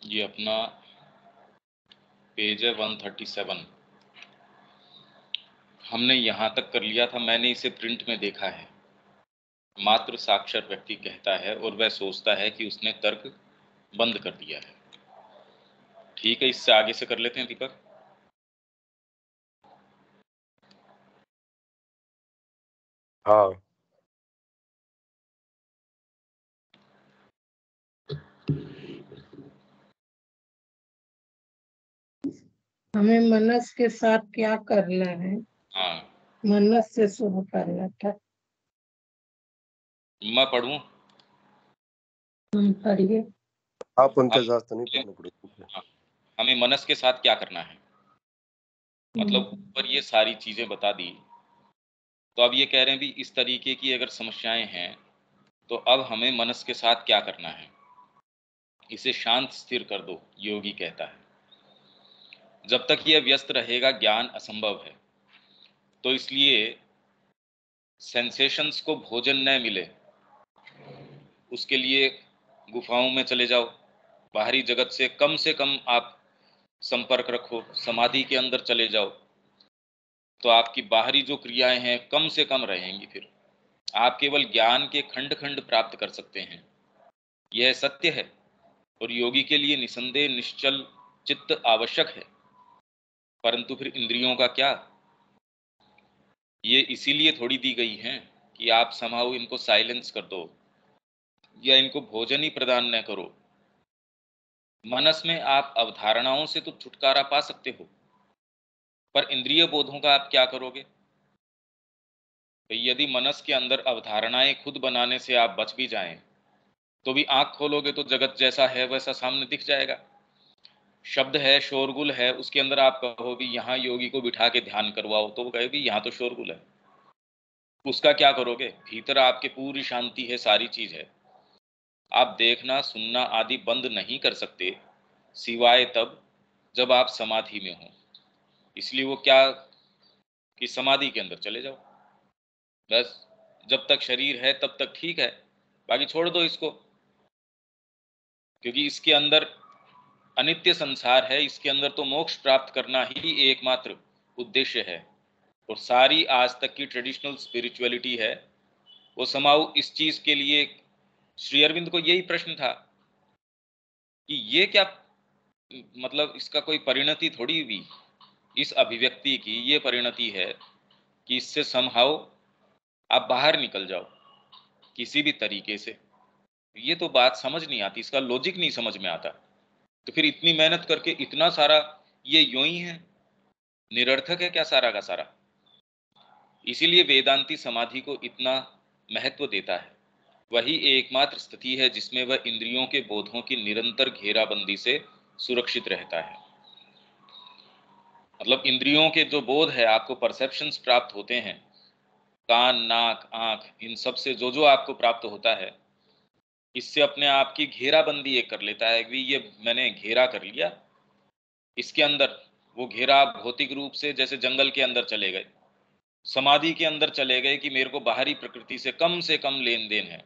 ये अपना पेज है 137। हमने यहाँ तक कर लिया था, मैंने इसे प्रिंट में देखा है। मात्र साक्षर व्यक्ति कहता है और वह सोचता है कि उसने तर्क बंद कर दिया है। ठीक है, इससे आगे से कर लेते हैं दीपक। हाँ, हमें मनस के साथ क्या करना है? हाँ, मनस से शुरू करना था। मैं पढ़ूं? पढ़िए। आप उनके हम साथ तो नहीं पढ़ने पड़ेंगे। हाँ, हमें मनस के साथ क्या करना है, मतलब ऊपर ये सारी चीजें बता दी। तो अब ये कह रहे हैं भी इस तरीके की अगर समस्याएं हैं तो अब हमें मनस के साथ क्या करना है, इसे शांत स्थिर कर दो, योगी कहता है। जब तक यह व्यस्त रहेगा ज्ञान असंभव है। तो इसलिए सेंसेशंस को भोजन न मिले उसके लिए गुफाओं में चले जाओ, बाहरी जगत से कम आप संपर्क रखो, समाधि के अंदर चले जाओ, तो आपकी बाहरी जो क्रियाएं हैं कम से कम रहेंगी। फिर आप केवल ज्ञान के खंड खंड प्राप्त कर सकते हैं, यह सत्य है। और योगी के लिए निसंदेह निश्चल चित्त आवश्यक है। परंतु फिर इंद्रियों का क्या? ये इसीलिए थोड़ी दी गई हैं कि आप समहाउ इनको साइलेंस कर दो या इनको भोजन ही प्रदान न करो। मनस में आप अवधारणाओं से तो छुटकारा पा सकते हो, पर इंद्रिय बोधों का आप क्या करोगे? तो यदि मनस के अंदर अवधारणाएं खुद बनाने से आप बच भी जाएं तो भी आंख खोलोगे तो जगत जैसा है वैसा सामने दिख जाएगा। शब्द है, शोरगुल है, उसके अंदर आप कहो भी यहाँ योगी को बिठा के ध्यान करवाओ, तो वो कहे भी यहाँ तो शोरगुल है। उसका क्या करोगे? भीतर आपके पूरी शांति है, सारी चीज है। आप देखना सुनना आदि बंद नहीं कर सकते सिवाय तब जब आप समाधि में हो। इसलिए वो क्या कि समाधि के अंदर चले जाओ, बस। जब तक शरीर है तब तक ठीक है, बाकी छोड़ दो इसको, क्योंकि इसके अंदर अनित्य संसार है, इसके अंदर तो मोक्ष प्राप्त करना ही एकमात्र उद्देश्य है। और सारी आज तक की ट्रेडिशनल स्पिरिचुअलिटी है वो समाऊ इस चीज के लिए। श्री अरविंद को यही प्रश्न था कि ये क्या, मतलब इसका कोई परिणति थोड़ी हुई, इस अभिव्यक्ति की ये परिणति है कि इससे समहाउ आप बाहर निकल जाओ किसी भी तरीके से। ये तो बात समझ नहीं आती, इसका लॉजिक नहीं समझ में आता। तो फिर इतनी मेहनत करके इतना सारा ये यूं ही है, निरर्थक है क्या सारा का सारा? इसीलिए वेदांती समाधि को इतना महत्व देता है। वही एकमात्र स्थिति है जिसमें वह इंद्रियों के बोधों की निरंतर घेराबंदी से सुरक्षित रहता है। मतलब इंद्रियों के जो बोध है, आपको परसेप्शंस प्राप्त होते हैं, कान नाक आंख, इन सब से जो जो आपको प्राप्त होता है, इससे अपने आप की घेराबंदी एक कर लेता है कि ये मैंने घेरा कर लिया। इसके अंदर वो घेरा आप भौतिक रूप से जैसे जंगल के अंदर चले गए, समाधि के अंदर चले गए कि मेरे को बाहरी प्रकृति से कम लेन देन है।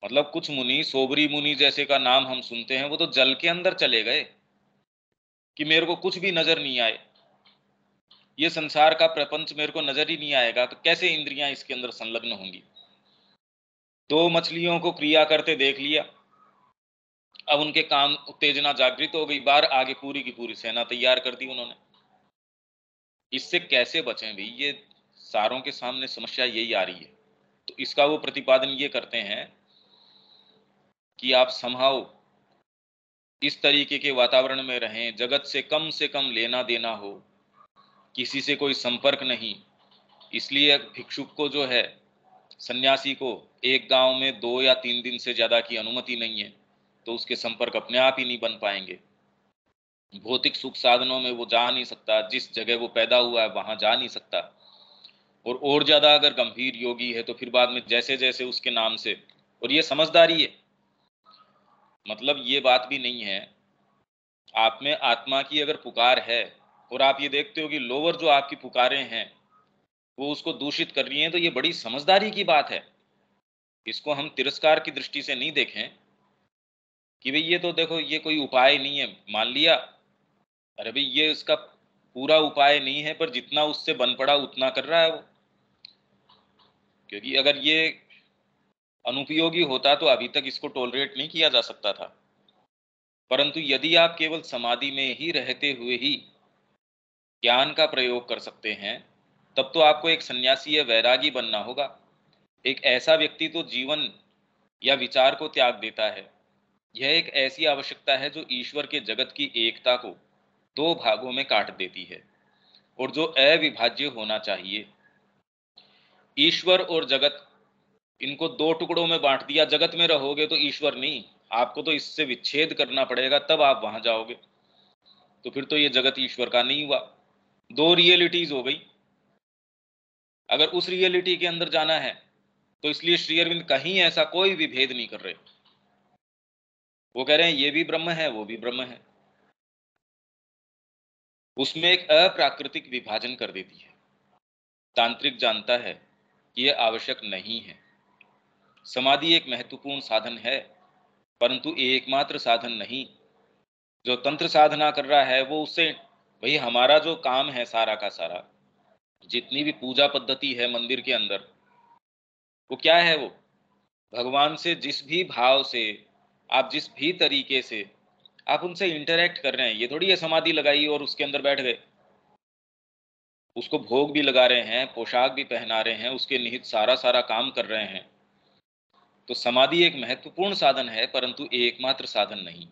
मतलब कुछ मुनि, सोबरी मुनि जैसे का नाम हम सुनते हैं, वो तो जल के अंदर चले गए कि मेरे को कुछ भी नजर नहीं आए, ये संसार का प्रपंच मेरे को नजर ही नहीं आएगा, तो कैसे इंद्रियां इसके अंदर संलग्न होंगी? दो मछलियों को क्रिया करते देख लिया, अब उनके काम उत्तेजना जागृत हो गई, बाहर आगे पूरी की पूरी सेना तैयार कर दी उन्होंने। इससे कैसे बचें भाई? ये सारों के सामने समस्या यही आ रही है। तो इसका वो प्रतिपादन ये करते हैं कि आप समहाउ इस तरीके के वातावरण में रहें, जगत से कम लेना देना हो, किसी से कोई संपर्क नहीं। इसलिए भिक्षुक को जो है, सन्यासी को एक गांव में 2 या 3 दिन से ज्यादा की अनुमति नहीं है, तो उसके संपर्क अपने आप ही नहीं बन पाएंगे। भौतिक सुख साधनों में वो जा नहीं सकता, जिस जगह वो पैदा हुआ है वहां जा नहीं सकता। और ज्यादा अगर गंभीर योगी है तो फिर बाद में जैसे जैसे उसके नाम से, और ये समझदारी है, मतलब ये बात भी नहीं है। आप में आत्मा की अगर पुकार है और आप ये देखते हो कि लोअर जो आपकी पुकारें हैं वो उसको दूषित कर रही हैं, तो ये बड़ी समझदारी की बात है। इसको हम तिरस्कार की दृष्टि से नहीं देखें, कि भाई ये तो देखो ये कोई उपाय नहीं है, मान लिया, अरे भाई ये इसका पूरा उपाय नहीं है, पर जितना उससे बन पड़ा उतना कर रहा है वो। क्योंकि अगर ये अनुपयोगी होता तो अभी तक इसको टॉलरेट नहीं किया जा सकता था। परंतु यदि आप केवल समाधि में ही रहते हुए ही ज्ञान का प्रयोग कर सकते हैं, तब तो आपको एक सन्यासी या वैरागी बनना होगा। एक ऐसा व्यक्ति तो जीवन या विचार को त्याग देता है। यह एक ऐसी आवश्यकता है जो ईश्वर के जगत की एकता को दो भागों में काट देती है और जो अविभाज्य होना चाहिए। ईश्वर और जगत, इनको दो टुकड़ों में बांट दिया। जगत में रहोगे तो ईश्वर नहीं, आपको तो इससे विच्छेद करना पड़ेगा, तब आप वहां जाओगे। तो फिर तो ये जगत ईश्वर का नहीं हुआ, दो रियलिटीज हो गई। अगर उस रियलिटी के अंदर जाना है तो इसलिए श्री अरविंद कहीं ऐसा कोई भी भेद नहीं कर रहे। वो कह रहे हैं ये भी ब्रह्म है, वो भी ब्रह्म है। उसमें एक अप्राकृतिक विभाजन कर देती है। तांत्रिक जानता है कि यह आवश्यक नहीं है। समाधि एक महत्वपूर्ण साधन है, परंतु एकमात्र साधन नहीं। जो तंत्र साधना कर रहा है वो उससे, भाई हमारा जो काम है सारा का सारा, जितनी भी पूजा पद्धति है मंदिर के अंदर, वो क्या है? वो भगवान से जिस भी भाव से, आप जिस भी तरीके से आप उनसे इंटरेक्ट कर रहे हैं। ये थोड़ी है समाधि लगाई और उसके अंदर बैठ गए। उसको भोग भी लगा रहे हैं, पोशाक भी पहना रहे हैं, उसके निहित सारा सारा काम कर रहे हैं। तो समाधि एक महत्वपूर्ण साधन है, परंतु एकमात्र साधन नहीं।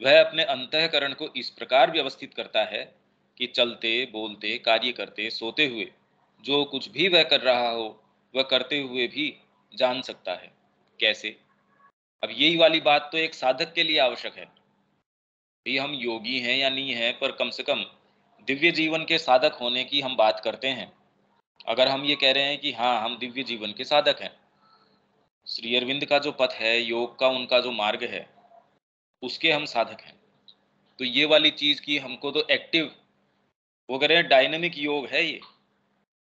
वह अपने अंतःकरण को इस प्रकार व्यवस्थित करता है कि चलते बोलते कार्य करते सोते हुए जो कुछ भी वह कर रहा हो, वह करते हुए भी जान सकता है। कैसे? अब यही वाली बात तो एक साधक के लिए आवश्यक है। ये हम योगी हैं या नहीं हैं, पर कम से कम दिव्य जीवन के साधक होने की हम बात करते हैं। अगर हम ये कह रहे हैं कि हाँ हम दिव्य जीवन के साधक हैं, श्री अरविंद का जो पथ है, योग का उनका जो मार्ग है, उसके हम साधक हैं, तो ये वाली चीज की हमको तो एक्टिव, वो कह रहे हैं डायनेमिक योग है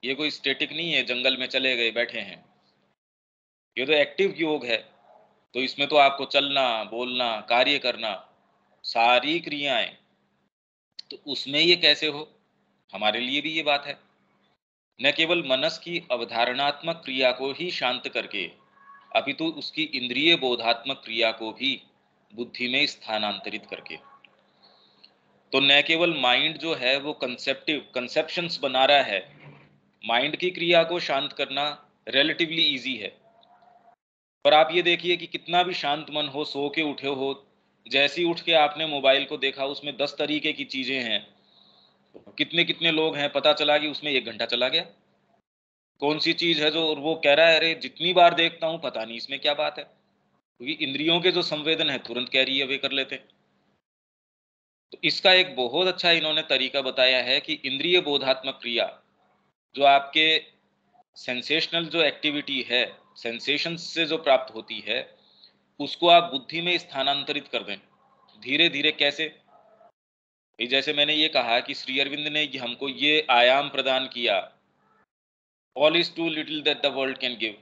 ये कोई स्टेटिक नहीं है, जंगल में चले गए बैठे हैं। ये तो एक्टिव योग है। तो इसमें तो आपको चलना बोलना कार्य करना, सारी क्रियाएं, तो उसमें ये कैसे हो? हमारे लिए भी ये बात है। न केवल मनस की अवधारणात्मक क्रिया को ही शांत करके, अपितु उसकी इंद्रिय बोधात्मक क्रिया को भी बुद्धि में स्थानांतरित करके। तो न केवल माइंड जो है वो कंसेप्शंस बना रहा है, माइंड की क्रिया को शांत करना रिलेटिवली इजी है। पर आप ये देखिए कि कितना भी शांत मन हो, सो के उठे हो, जैसे ही उठ के आपने मोबाइल को देखा उसमें 10 तरीके की चीजें हैं, कितने कितने लोग हैं, पता चला कि उसमें 1 घंटा चला गया। कौन सी चीज है जो, और वो कह रहा है अरे जितनी बार देखता हूं पता नहीं इसमें क्या बात है, क्योंकि इंद्रियों के जो संवेदन है तुरंत कैरी अवे कर लेते हैं। तो इसका एक बहुत अच्छा इन्होंने तरीका बताया है कि इंद्रिय बोधात्मक क्रिया, जो आपके सेंसेशनल जो एक्टिविटी है, सेंसेशंस से जो प्राप्त होती है, उसको आप बुद्धि में स्थानांतरित कर दें धीरे धीरे। कैसे? जैसे मैंने ये कहा कि श्री अरविंद ने हमको ये आयाम प्रदान किया, all is too little that the world can give.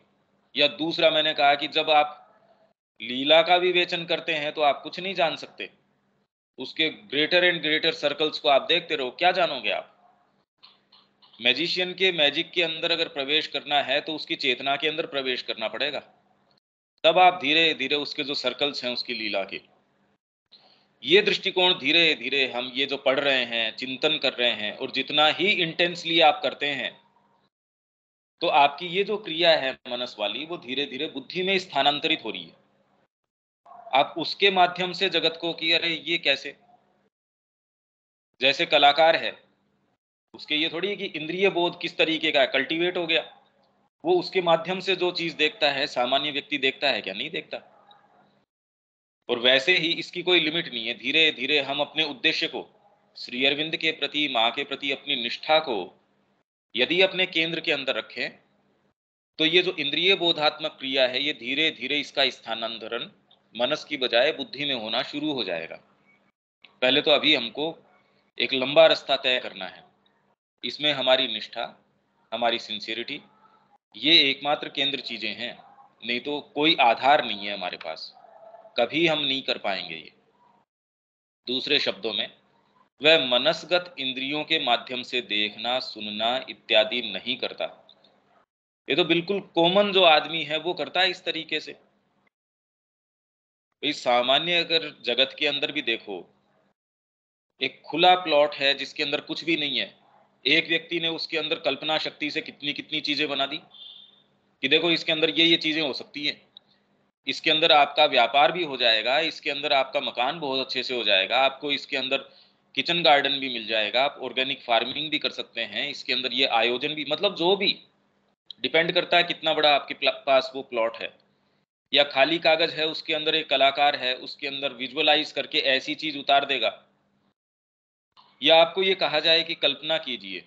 या दूसरा मैंने कहा कि जब आप लीला का विवेचन करते हैं तो आप कुछ नहीं जान सकते, उसके ग्रेटर एंड ग्रेटर सर्कल्स को आप देखते रहो, क्या जानोगे आप? मैजिशियन के मैजिक के अंदर अगर प्रवेश करना है तो उसकी चेतना के अंदर प्रवेश करना पड़ेगा, तब आप धीरे धीरे उसके जो सर्कल्स हैं उसकी लीला के, ये दृष्टिकोण धीरे धीरे हम ये जो पढ़ रहे हैं, चिंतन कर रहे हैं, और जितना ही इंटेंसली आप करते हैं, तो आपकी ये जो क्रिया है मनस वाली, वो धीरे धीरे बुद्धि में स्थानांतरित हो रही है। आप उसके माध्यम से जगत को, कि अरे ये कैसे, जैसे कलाकार है, उसके ये थोड़ी है कि इंद्रिय बोध किस तरीके का है, कल्टीवेट हो गया, वो उसके माध्यम से जो चीज देखता है, सामान्य व्यक्ति देखता है क्या? नहीं देखता। और वैसे ही इसकी कोई लिमिट नहीं है। धीरे धीरे हम अपने उद्देश्य को, श्री अरविंद के प्रति, माँ के प्रति अपनी निष्ठा को यदि अपने केंद्र के अंदर रखें, तो ये जो इंद्रिय बोधात्मक क्रिया है, ये धीरे धीरे इसका स्थानांतरण मनस की बजाय बुद्धि में होना शुरू हो जाएगा। पहले तो अभी हमको एक लंबा रास्ता तय करना है। इसमें हमारी निष्ठा, हमारी सिंसियरिटी, ये एकमात्र केंद्र चीजें हैं, नहीं तो कोई आधार नहीं है हमारे पास। कभी हम नहीं कर पाएंगे ये। दूसरे शब्दों में, वह मनसगत इंद्रियों के माध्यम से देखना, सुनना इत्यादि नहीं करता। ये तो बिल्कुल कॉमन जो आदमी है वो करता है इस तरीके से। इस सामान्य अगर जगत के अंदर भी देखो, एक खुला प्लॉट है जिसके अंदर कुछ भी नहीं है, एक व्यक्ति ने उसके अंदर कल्पना शक्ति से कितनी कितनी चीजें बना दी कि देखो इसके अंदर ये चीजें हो सकती हैं, इसके अंदर आपका व्यापार भी हो जाएगा, इसके अंदर आपका मकान बहुत अच्छे से हो जाएगा, आपको इसके अंदर किचन गार्डन भी मिल जाएगा, आप ऑर्गेनिक फार्मिंग भी कर सकते हैं, इसके अंदर ये आयोजन भी, मतलब जो भी डिपेंड करता है कितना बड़ा आपके पास वो प्लॉट है। या खाली कागज है, उसके अंदर एक कलाकार है, उसके अंदर विजुअलाइज करके ऐसी चीज उतार देगा। या आपको ये कहा जाए कि कल्पना कीजिए,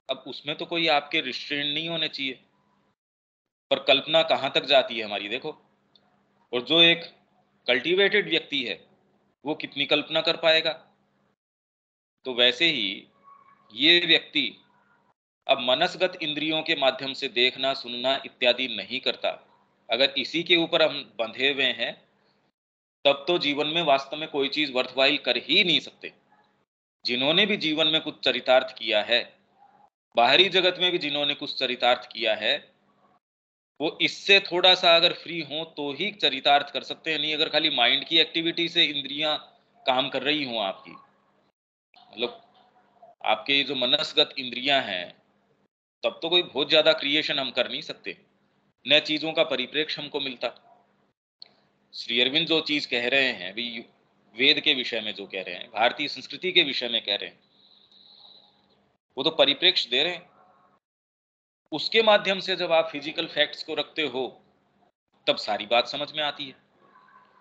अब उसमें तो कोई आपके रिस्ट्रेंट नहीं होने चाहिए, पर कल्पना कहाँ तक जाती है हमारी, देखो। और जो एक कल्टीवेटेड व्यक्ति है वो कितनी कल्पना कर पाएगा। तो वैसे ही ये व्यक्ति अब मनसगत इंद्रियों के माध्यम से देखना, सुनना इत्यादि नहीं करता। अगर इसी के ऊपर हम बंधे हुए हैं तब तो जीवन में वास्तव में कोई चीज वर्थवाइल कर ही नहीं सकते। जिन्होंने भी जीवन में कुछ चरितार्थ किया है, बाहरी जगत में भी जिन्होंने कुछ चरितार्थ किया है, वो इससे थोड़ा सा अगर फ्री हो तो ही चरितार्थ कर सकते हैं। नहीं अगर खाली माइंड की एक्टिविटी से इंद्रियां काम कर रही हों आपकी, मतलब आपके ये जो मनसगत इंद्रियां हैं, तब तो कोई बहुत ज्यादा क्रिएशन हम कर नहीं सकते, न चीजों का परिप्रेक्ष्य हमको मिलता। श्री अरविंद जो चीज कह रहे हैं भी, वेद के विषय में जो कह रहे हैं, भारतीय संस्कृति के विषय में कह रहे हैं, वो तो परिप्रेक्ष्य दे रहे हैं। उसके माध्यम से जब आप फिजिकल फैक्ट्स को रखते हो तब सारी बात समझ में आती है।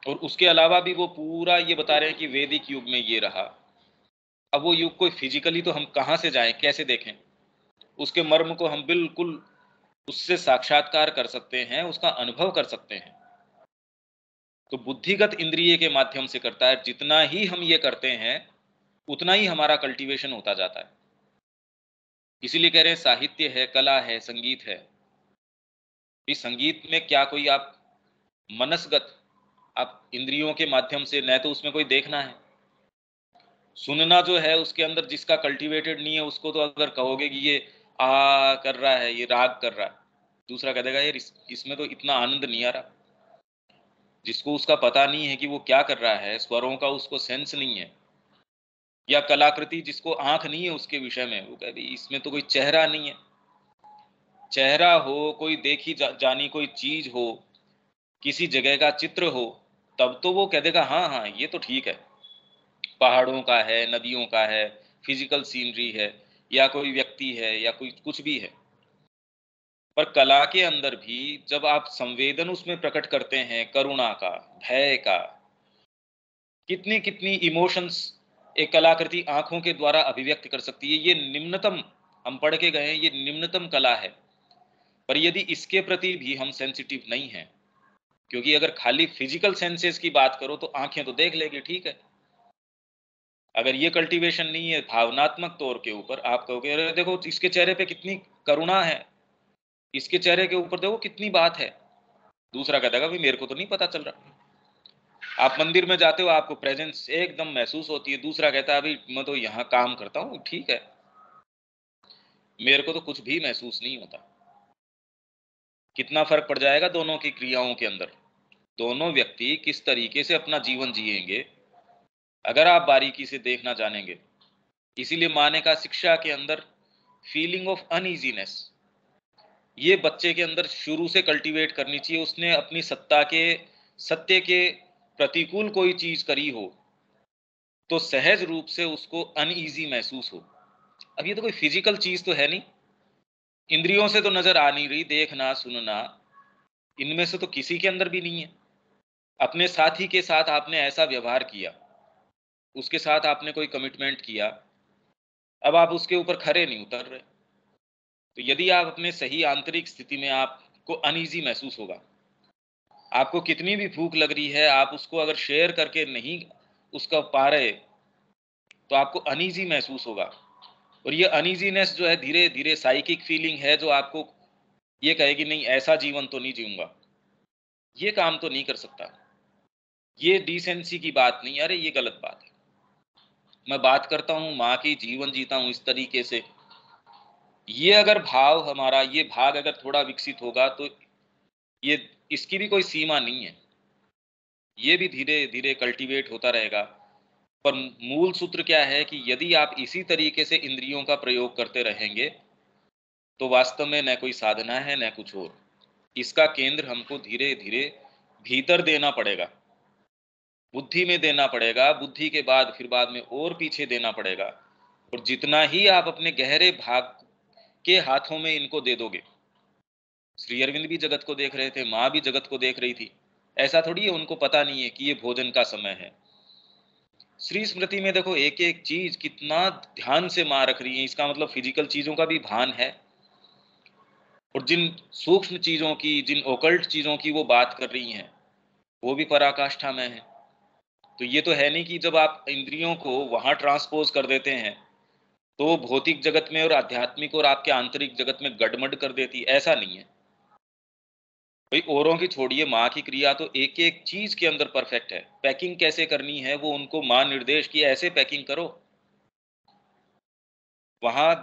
और उसके अलावा भी वो पूरा ये बता रहे हैं कि वैदिक युग में ये रहा। अब वो युग कोई फिजिकली तो हम कहाँ से जाएं, कैसे देखें, उसके मर्म को हम बिल्कुल उससे साक्षात्कार कर सकते हैं, उसका अनुभव कर सकते हैं। तो बुद्धिगत इंद्रिय के माध्यम से करता है। जितना ही हम ये करते हैं उतना ही हमारा कल्टीवेशन होता जाता है। इसीलिए कह रहे हैं साहित्य है, कला है, संगीत है। इस संगीत में क्या कोई आप मनसगत, आप इंद्रियों के माध्यम से, न तो उसमें कोई देखना है, सुनना जो है उसके अंदर जिसका कल्टीवेटेड नहीं है उसको तो अगर कहोगे कि ये कर रहा है, ये राग कर रहा है, दूसरा कह देगा यार इसमें तो इतना आनंद नहीं आ रहा। जिसको उसका पता नहीं है कि वो क्या कर रहा है, स्वरों का उसको सेंस नहीं है, या कलाकृति जिसको आंख नहीं है उसके विषय में, वो कह भाई इसमें तो कोई चेहरा नहीं है। चेहरा हो, कोई देखी जानी कोई चीज हो, किसी जगह का चित्र हो, तब तो वो कह देगा हाँ हाँ ये तो ठीक है, पहाड़ों का है, नदियों का है, फिजिकल सीनरी है, या कोई व्यक्ति है, या कोई कुछ भी है। पर कला के अंदर भी जब आप संवेदन उसमें प्रकट करते हैं, करुणा का, भय का, कितनी कितनी इमोशंस एक कलाकृति आंखों के द्वारा अभिव्यक्त कर सकती है। ये निम्नतम, हम पढ़ के गए हैं, ये निम्नतम कला है। पर यदि इसके प्रति भी हम सेंसिटिव नहीं हैं, क्योंकि अगर खाली फिजिकल सेंसेस की बात करो तो आंखें तो देख लेगी, ठीक है। अगर ये कल्टीवेशन नहीं है भावनात्मक तौर के ऊपर, आप कहोगे अरे देखो इसके चेहरे पे कितनी करुणा है, इसके चेहरे के ऊपर देखो कितनी बात है, दूसरा कहता है मेरे को तो नहीं पता चल रहा। आप मंदिर में जाते हो, आपको प्रेजेंस एकदम महसूस होती है, दूसरा कहता है अभी मैं तो यहाँ काम करता हूँ, ठीक है, मेरे को तो कुछ भी महसूस नहीं होता। कितना फर्क पड़ जाएगा दोनों की क्रियाओं के अंदर। दोनों व्यक्ति किस तरीके से अपना जीवन जिएंगे अगर आप बारीकी से देखना जानेंगे। इसीलिए माने का शिक्षा के अंदर फीलिंग ऑफ अनईजीनेस, ये बच्चे के अंदर शुरू से कल्टीवेट करनी चाहिए। उसने अपनी सत्ता के, सत्य के प्रतिकूल कोई चीज करी हो तो सहज रूप से उसको अनईजी महसूस हो। अब ये तो कोई फिजिकल चीज तो है नहीं, इंद्रियों से तो नजर आ नहीं रही, देखना सुनना इनमें से तो किसी के अंदर भी नहीं है। अपने साथी के साथ आपने ऐसा व्यवहार किया, उसके साथ आपने कोई कमिटमेंट किया, अब आप उसके ऊपर खरे नहीं उतर रहे, तो यदि आप अपने सही आंतरिक स्थिति में, आपको अनईजी महसूस होगा। आपको कितनी भी भूख लग रही है, आप उसको अगर शेयर करके नहीं उसका पा रहे तो आपको अनईजी महसूस होगा। और ये अनईजीनेस जो है धीरे धीरे साइकिक फीलिंग है जो आपको ये कहेगी नहीं ऐसा जीवन तो नहीं जीऊंगा, ये काम तो नहीं कर सकता। ये डिसेंसी की बात नहीं, अरे ये गलत बात है। मैं बात करता हूँ माँ की, जीवन जीता हूँ इस तरीके से। ये अगर भाव हमारा, ये भाग अगर थोड़ा विकसित होगा तो ये, इसकी भी कोई सीमा नहीं है, ये भी धीरे धीरे कल्टीवेट होता रहेगा। पर मूल सूत्र क्या है कि यदि आप इसी तरीके से इंद्रियों का प्रयोग करते रहेंगे तो वास्तव में न कोई साधना है न कुछ और। इसका केंद्र हमको धीरे धीरे भीतर देना पड़ेगा, बुद्धि में देना पड़ेगा, बुद्धि के बाद फिर बाद में और पीछे देना पड़ेगा। और जितना ही आप अपने गहरे भाग के हाथों में इनको दे दोगे, श्री अरविंद भी जगत को देख रहे थे, माँ भी जगत को देख रही थी, ऐसा थोड़ी है उनको पता नहीं है कि ये भोजन का समय है। श्री स्मृति में देखो एक एक चीज कितना ध्यान से माँ रख रही है, इसका मतलब फिजिकल चीजों का भी भान है, और जिन सूक्ष्म चीजों की, जिन ओकल्ट चीजों की वो बात कर रही हैं वो भी पराकाष्ठा में है। तो ये तो है नहीं कि जब आप इंद्रियों को वहां ट्रांसपोज कर देते हैं तो भौतिक जगत में और आध्यात्मिक और आपके आंतरिक जगत में गड़मड़ कर देती, ऐसा नहीं है भाई। औरों की छोड़िए, माँ की क्रिया तो एक एक चीज के अंदर परफेक्ट है। पैकिंग कैसे करनी है वो उनको माँ निर्देश की, ऐसे पैकिंग करो। वहां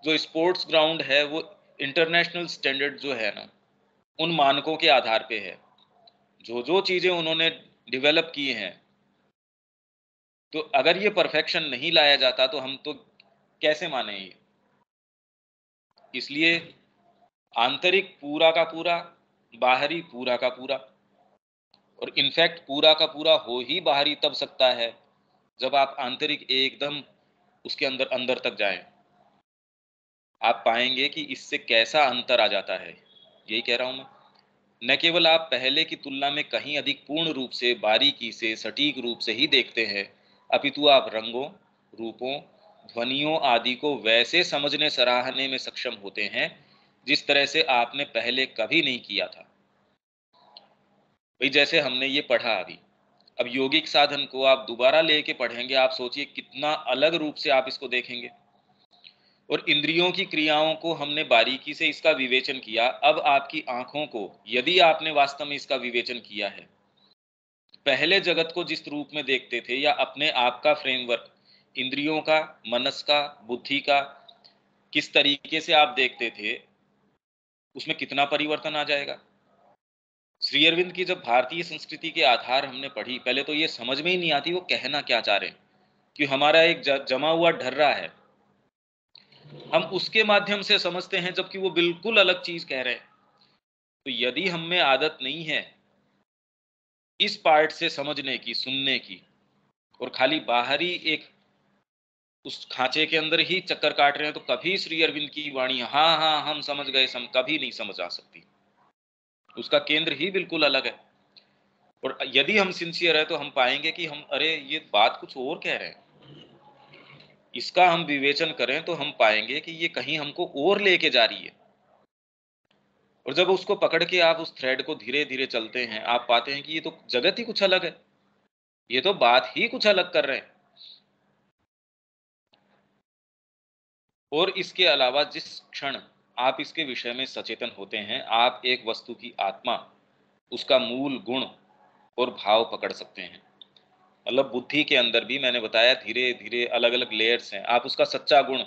जो स्पोर्ट्स ग्राउंड है वो इंटरनेशनल स्टैंडर्ड जो है ना, उन मानकों के आधार पे है। जो जो चीजें उन्होंने डेवलप की हैं, तो अगर ये परफेक्शन नहीं लाया जाता तो हम तो कैसे माने ये। इसलिए आंतरिक पूरा का पूरा, बाहरी पूरा का पूरा, और इनफैक्ट पूरा का पूरा हो ही बाहरी तब सकता है जब आप आंतरिक एकदम उसके अंदर अंदर तक जाएं। आप पाएंगे कि इससे कैसा अंतर आ जाता है। यही कह रहा हूं मैं, न केवल आप पहले की तुलना में कहीं अधिक पूर्ण रूप से, बारीकी से, सटीक रूप से ही देखते हैं, अपितु आप रंगों, रूपों, ध्वनियों आदि को वैसे समझने सराहने में सक्षम होते हैं जिस तरह से आपने पहले कभी नहीं किया था। भाई जैसे हमने ये पढ़ा अभी, अब योगिक साधन को आप दोबारा लेके पढ़ेंगे, आप सोचिए कितना अलग रूप से आप इसको देखेंगे। और इंद्रियों की क्रियाओं को हमने बारीकी से इसका विवेचन किया। अब आपकी आंखों को, यदि आपने वास्तव में इसका विवेचन किया है, पहले जगत को जिस रूप में देखते थे या अपने आप का फ्रेमवर्क, इंद्रियों का, मनस का, बुद्धि का किस तरीके से आप देखते थे, उसमें कितना परिवर्तन आ जाएगा। श्री अरविंद की जब भारतीय संस्कृति के आधार हमने पढ़ी, पहले तो ये समझ में ही नहीं आती वो कहना क्या चाह रहे हैं, कि हमारा एक जमा हुआ ढर्रा है, हम उसके माध्यम से समझते हैं जबकि वो बिल्कुल अलग चीज कह रहे हैं। तो यदि हम में आदत नहीं है इस पार्ट से समझने की, सुनने की, और खाली बाहरी एक उस खांचे के अंदर ही चक्कर काट रहे हैं, तो कभी श्री अरविंद की वाणी हाँ हाँ हम समझ गए कभी नहीं समझ आ सकती। उसका केंद्र ही बिल्कुल अलग है। और यदि हम सिंसियर है तो हम पाएंगे कि हम, अरे ये बात कुछ और कह रहे हैं, इसका हम विवेचन करें तो हम पाएंगे कि ये कहीं हमको और लेके जा रही है। और जब उसको पकड़ के आप उस थ्रेड को धीरे धीरे चलते हैं, आप पाते हैं कि ये तो जगत ही कुछ अलग है, ये तो बात ही कुछ अलग कर रहे हैं। और इसके अलावा जिस क्षण आप इसके विषय में सचेतन होते हैं, आप एक वस्तु की आत्मा, उसका मूल गुण और भाव पकड़ सकते हैं। मतलब बुद्धि के अंदर भी मैंने बताया धीरे धीरे अलग अलग लेयर्स हैं। आप उसका सच्चा गुण,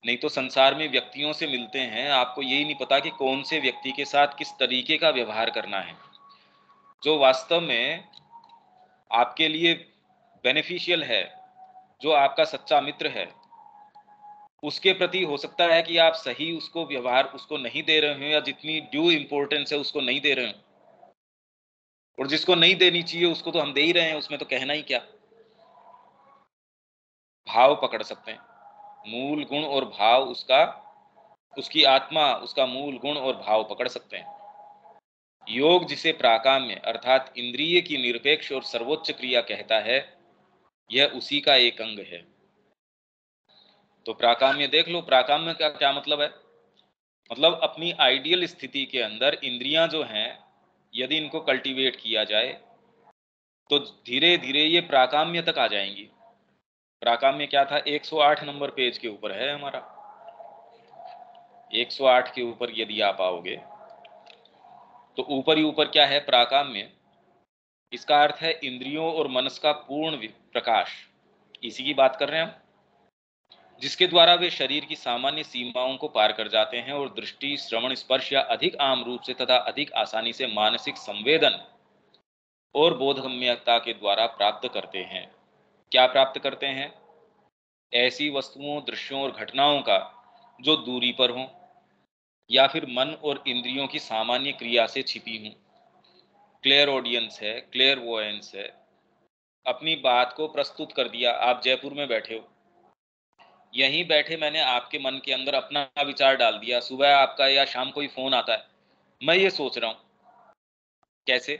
नहीं तो संसार में व्यक्तियों से मिलते हैं, आपको यही नहीं पता कि कौन से व्यक्ति के साथ किस तरीके का व्यवहार करना है। जो वास्तव में आपके लिए बेनिफिशियल है, जो आपका सच्चा मित्र है, उसके प्रति हो सकता है कि आप सही उसको व्यवहार उसको नहीं दे रहे हो, या जितनी ड्यू इंपॉर्टेंस है उसको नहीं दे रहे हो। और जिसको नहीं देनी चाहिए उसको तो हम दे ही रहे हैं, उसमें तो कहना ही क्या। भाव पकड़ सकते हैं, मूल गुण और भाव, उसका, उसकी आत्मा, उसका मूल गुण और भाव पकड़ सकते हैं। योग जिसे प्राकाम्य अर्थात इंद्रिय की निरपेक्ष और सर्वोच्च क्रिया कहता है, यह उसी का एक अंग है। तो प्राकाम्य देख लो, प्राकाम्य का क्या मतलब है। मतलब अपनी आइडियल स्थिति के अंदर इंद्रियां जो हैं, यदि इनको कल्टीवेट किया जाए तो धीरे धीरे ये प्राकाम्य तक आ जाएंगी। प्राकाम्य क्या था, 108 नंबर पेज के ऊपर है हमारा। 108 के ऊपर यदि आप आओगे तो ऊपर ही ऊपर क्या है, प्राकाम्य। इसका अर्थ है इंद्रियों और मनस का पूर्ण प्रकाश, इसी की बात कर रहे हैं हम, जिसके द्वारा वे शरीर की सामान्य सीमाओं को पार कर जाते हैं और दृष्टि, श्रवण, स्पर्श या अधिक आम रूप से तथा अधिक आसानी से मानसिक संवेदन और बोधगम्यता के द्वारा प्राप्त करते हैं। क्या प्राप्त करते हैं? ऐसी वस्तुओं, दृश्यों और घटनाओं का जो दूरी पर हों या फिर मन और इंद्रियों की सामान्य क्रिया से छिपी हों। क्लियर ऑडियंस है, क्लियर वोयंस है, अपनी बात को प्रस्तुत कर दिया। आप जयपुर में बैठे हो, यहीं बैठे मैंने आपके मन के अंदर अपना विचार डाल दिया। सुबह आपका या शाम को ही फोन आता है, मैं ये सोच रहा हूं। कैसे?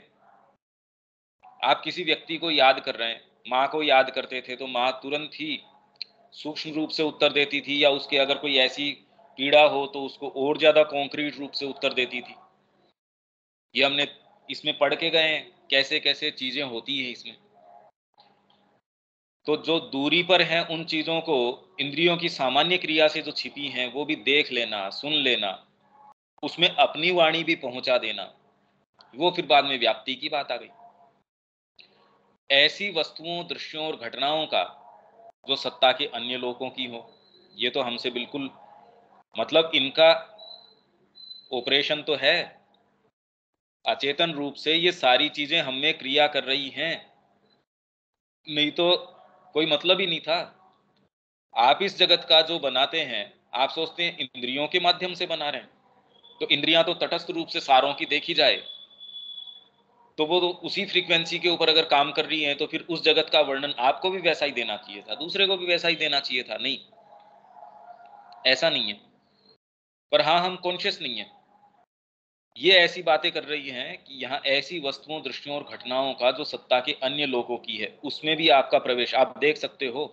आप किसी व्यक्ति को याद कर रहे हैं, माँ को याद करते थे तो माँ तुरंत ही सूक्ष्म रूप से उत्तर देती थी, या उसके अगर कोई ऐसी पीड़ा हो तो उसको और ज्यादा कॉन्क्रीट रूप से उत्तर देती थी। ये हमने इसमें पढ़ के गए हैं, कैसे कैसे चीजें होती है इसमें। तो जो दूरी पर है उन चीजों को, इंद्रियों की सामान्य क्रिया से जो छिपी हैं, वो भी देख लेना, सुन लेना, उसमें अपनी वाणी भी पहुंचा देना, वो फिर बाद में व्याप्ति की बात आ गई। ऐसी वस्तुओं, दृश्यों और घटनाओं का जो सत्ता के अन्य लोगों की हो, ये तो हमसे बिल्कुल, मतलब इनका ऑपरेशन तो है, अचेतन रूप से ये सारी चीजें हम में क्रिया कर रही हैं, नहीं तो कोई मतलब ही नहीं था। आप इस जगत का जो बनाते हैं, आप सोचते हैं इंद्रियों के माध्यम से बना रहे हैं, तो इंद्रियां तो तटस्थ रूप से सारों की देखी जाए तो वो तो उसी फ्रीक्वेंसी के ऊपर अगर काम कर रही हैं, तो फिर उस जगत का वर्णन आपको भी वैसा ही देना चाहिए था, दूसरे को भी वैसा ही देना चाहिए था। नहीं, ऐसा नहीं है। पर हाँ, हम कॉन्शियस नहीं है, ये ऐसी बातें कर रही हैं कि यहाँ ऐसी वस्तुओं, दृश्यों और घटनाओं का जो सत्ता के अन्य लोगों की है, उसमें भी आपका प्रवेश। आप देख सकते हो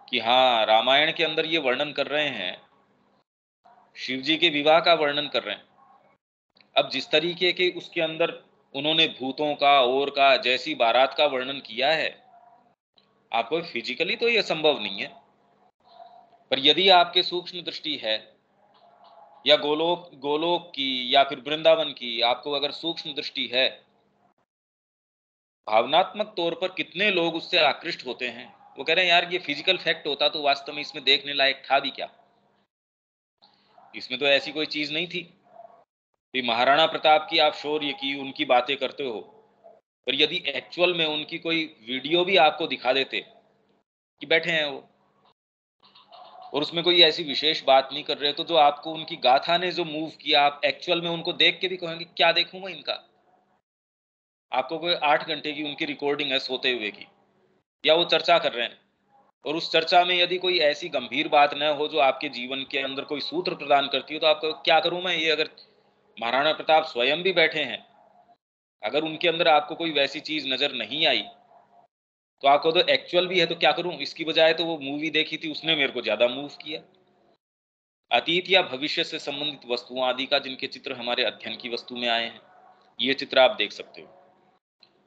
कि हाँ, रामायण के अंदर ये वर्णन कर रहे हैं, शिव जी के विवाह का वर्णन कर रहे हैं। अब जिस तरीके के उसके अंदर उन्होंने भूतों का, और का, जैसी बारात का वर्णन किया है, आपको फिजिकली तो यह संभव नहीं है, पर यदि आपके सूक्ष्म दृष्टि है, या गोलोक गोलोक की या फिर वृंदावन की आपको अगर सूक्ष्म दृष्टि है, भावनात्मक तौर पर कितने लोग उससे आकृष्ट होते हैं। वो कह रहे हैं यार, ये फिजिकल फैक्ट होता तो वास्तव में इसमें देखने लायक था भी क्या, इसमें तो ऐसी कोई चीज नहीं थी कि महाराणा प्रताप की आप शौर्य की, उनकी बातें करते हो, पर यदि एक्चुअल में उनकी कोई वीडियो भी आपको दिखा देते कि बैठे हैं वो और उसमें कोई ऐसी विशेष बात नहीं कर रहे, तो जो आपको उनकी गाथा ने जो मूव किया, आप एक्चुअल में उनको देख के भी कहेंगे क्या देखूं मैं इनका। आपको कोई 8 घंटे की उनकी रिकॉर्डिंग है सोते हुए की, या वो चर्चा कर रहे हैं, और उस चर्चा में यदि कोई ऐसी गंभीर बात न हो जो आपके जीवन के अंदर कोई सूत्र प्रदान करती हो, तो आपको क्या करूं मैं ये। अगर महाराणा प्रताप स्वयं भी बैठे हैं, अगर उनके अंदर आपको कोई वैसी चीज नजर नहीं आई, तो आपको तो एक्चुअल भी है, तो क्या करूं इसकी बजाय तो वो मूवी देखी थी, उसने मेरे को ज्यादा मूव किया। अतीत या भविष्य से संबंधित वस्तुओं आदि का जिनके चित्र हमारे अध्ययन की वस्तु में आए हैं, ये चित्र आप देख सकते हो।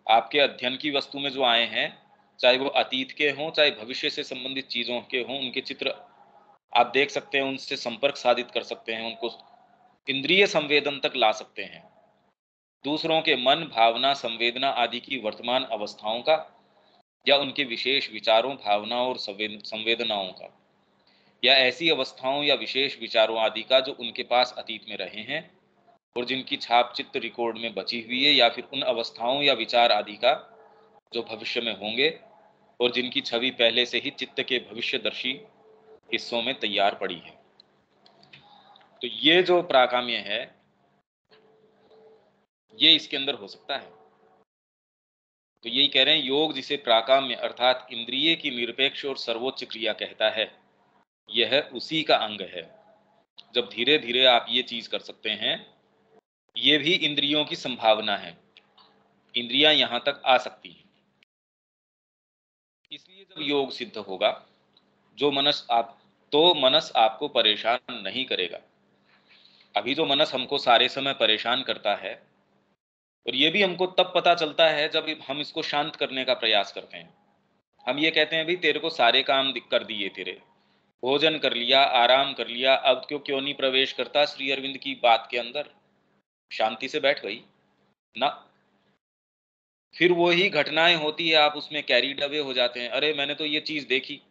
आपके अध्ययन की वस्तु में जो आए हैं, चाहे वो अतीत के हों, चाहे भविष्य से संबंधित चीजों के हों, उनके चित्र आप देख सकते हैं, उनसे संपर्क साधित कर सकते हैं, उनको इंद्रिय संवेदन तक ला सकते हैं। दूसरों के मन, भावना, संवेदना आदि की वर्तमान अवस्थाओं का, या उनके विशेष विचारों, भावनाओं और संवेदनाओं का, या ऐसी अवस्थाओं या विशेष विचारों आदि का जो उनके पास अतीत में रहे हैं और जिनकी छाप चित्त रिकॉर्ड में बची हुई है, या फिर उन अवस्थाओं या विचार आदि का जो भविष्य में होंगे और जिनकी छवि पहले से ही चित्त के भविष्यदर्शी हिस्सों में तैयार पड़ी है। तो ये जो प्राकाम्य है, ये इसके अंदर हो सकता है। तो यही कह रहे हैं, योग जिसे प्राकाम्य अर्थात इंद्रिय की निरपेक्ष और सर्वोच्च क्रिया कहता है, यह उसी का अंग है। जब धीरे धीरे आप ये चीज कर सकते हैं, ये भी इंद्रियों की संभावना है, इंद्रियां यहां तक आ सकती हैं। इसलिए जब योग सिद्ध होगा, तो मनस आपको परेशान नहीं करेगा। अभी जो मनस हमको सारे समय परेशान करता है, और ये भी हमको तब पता चलता है जब हम इसको शांत करने का प्रयास करते हैं। हम ये कहते हैं भाई तेरे को सारे काम कर दिए, तेरे भोजन कर लिया, आराम कर लिया, अब क्यों क्यों नहीं प्रवेश करता श्री अरविंद की बात के अंदर, शांति से बैठ गई ना। फिर वही घटनाएं होती है, आप उसमें कैरीड अवे हो जाते हैं। अरे मैंने तो ये चीज देखी,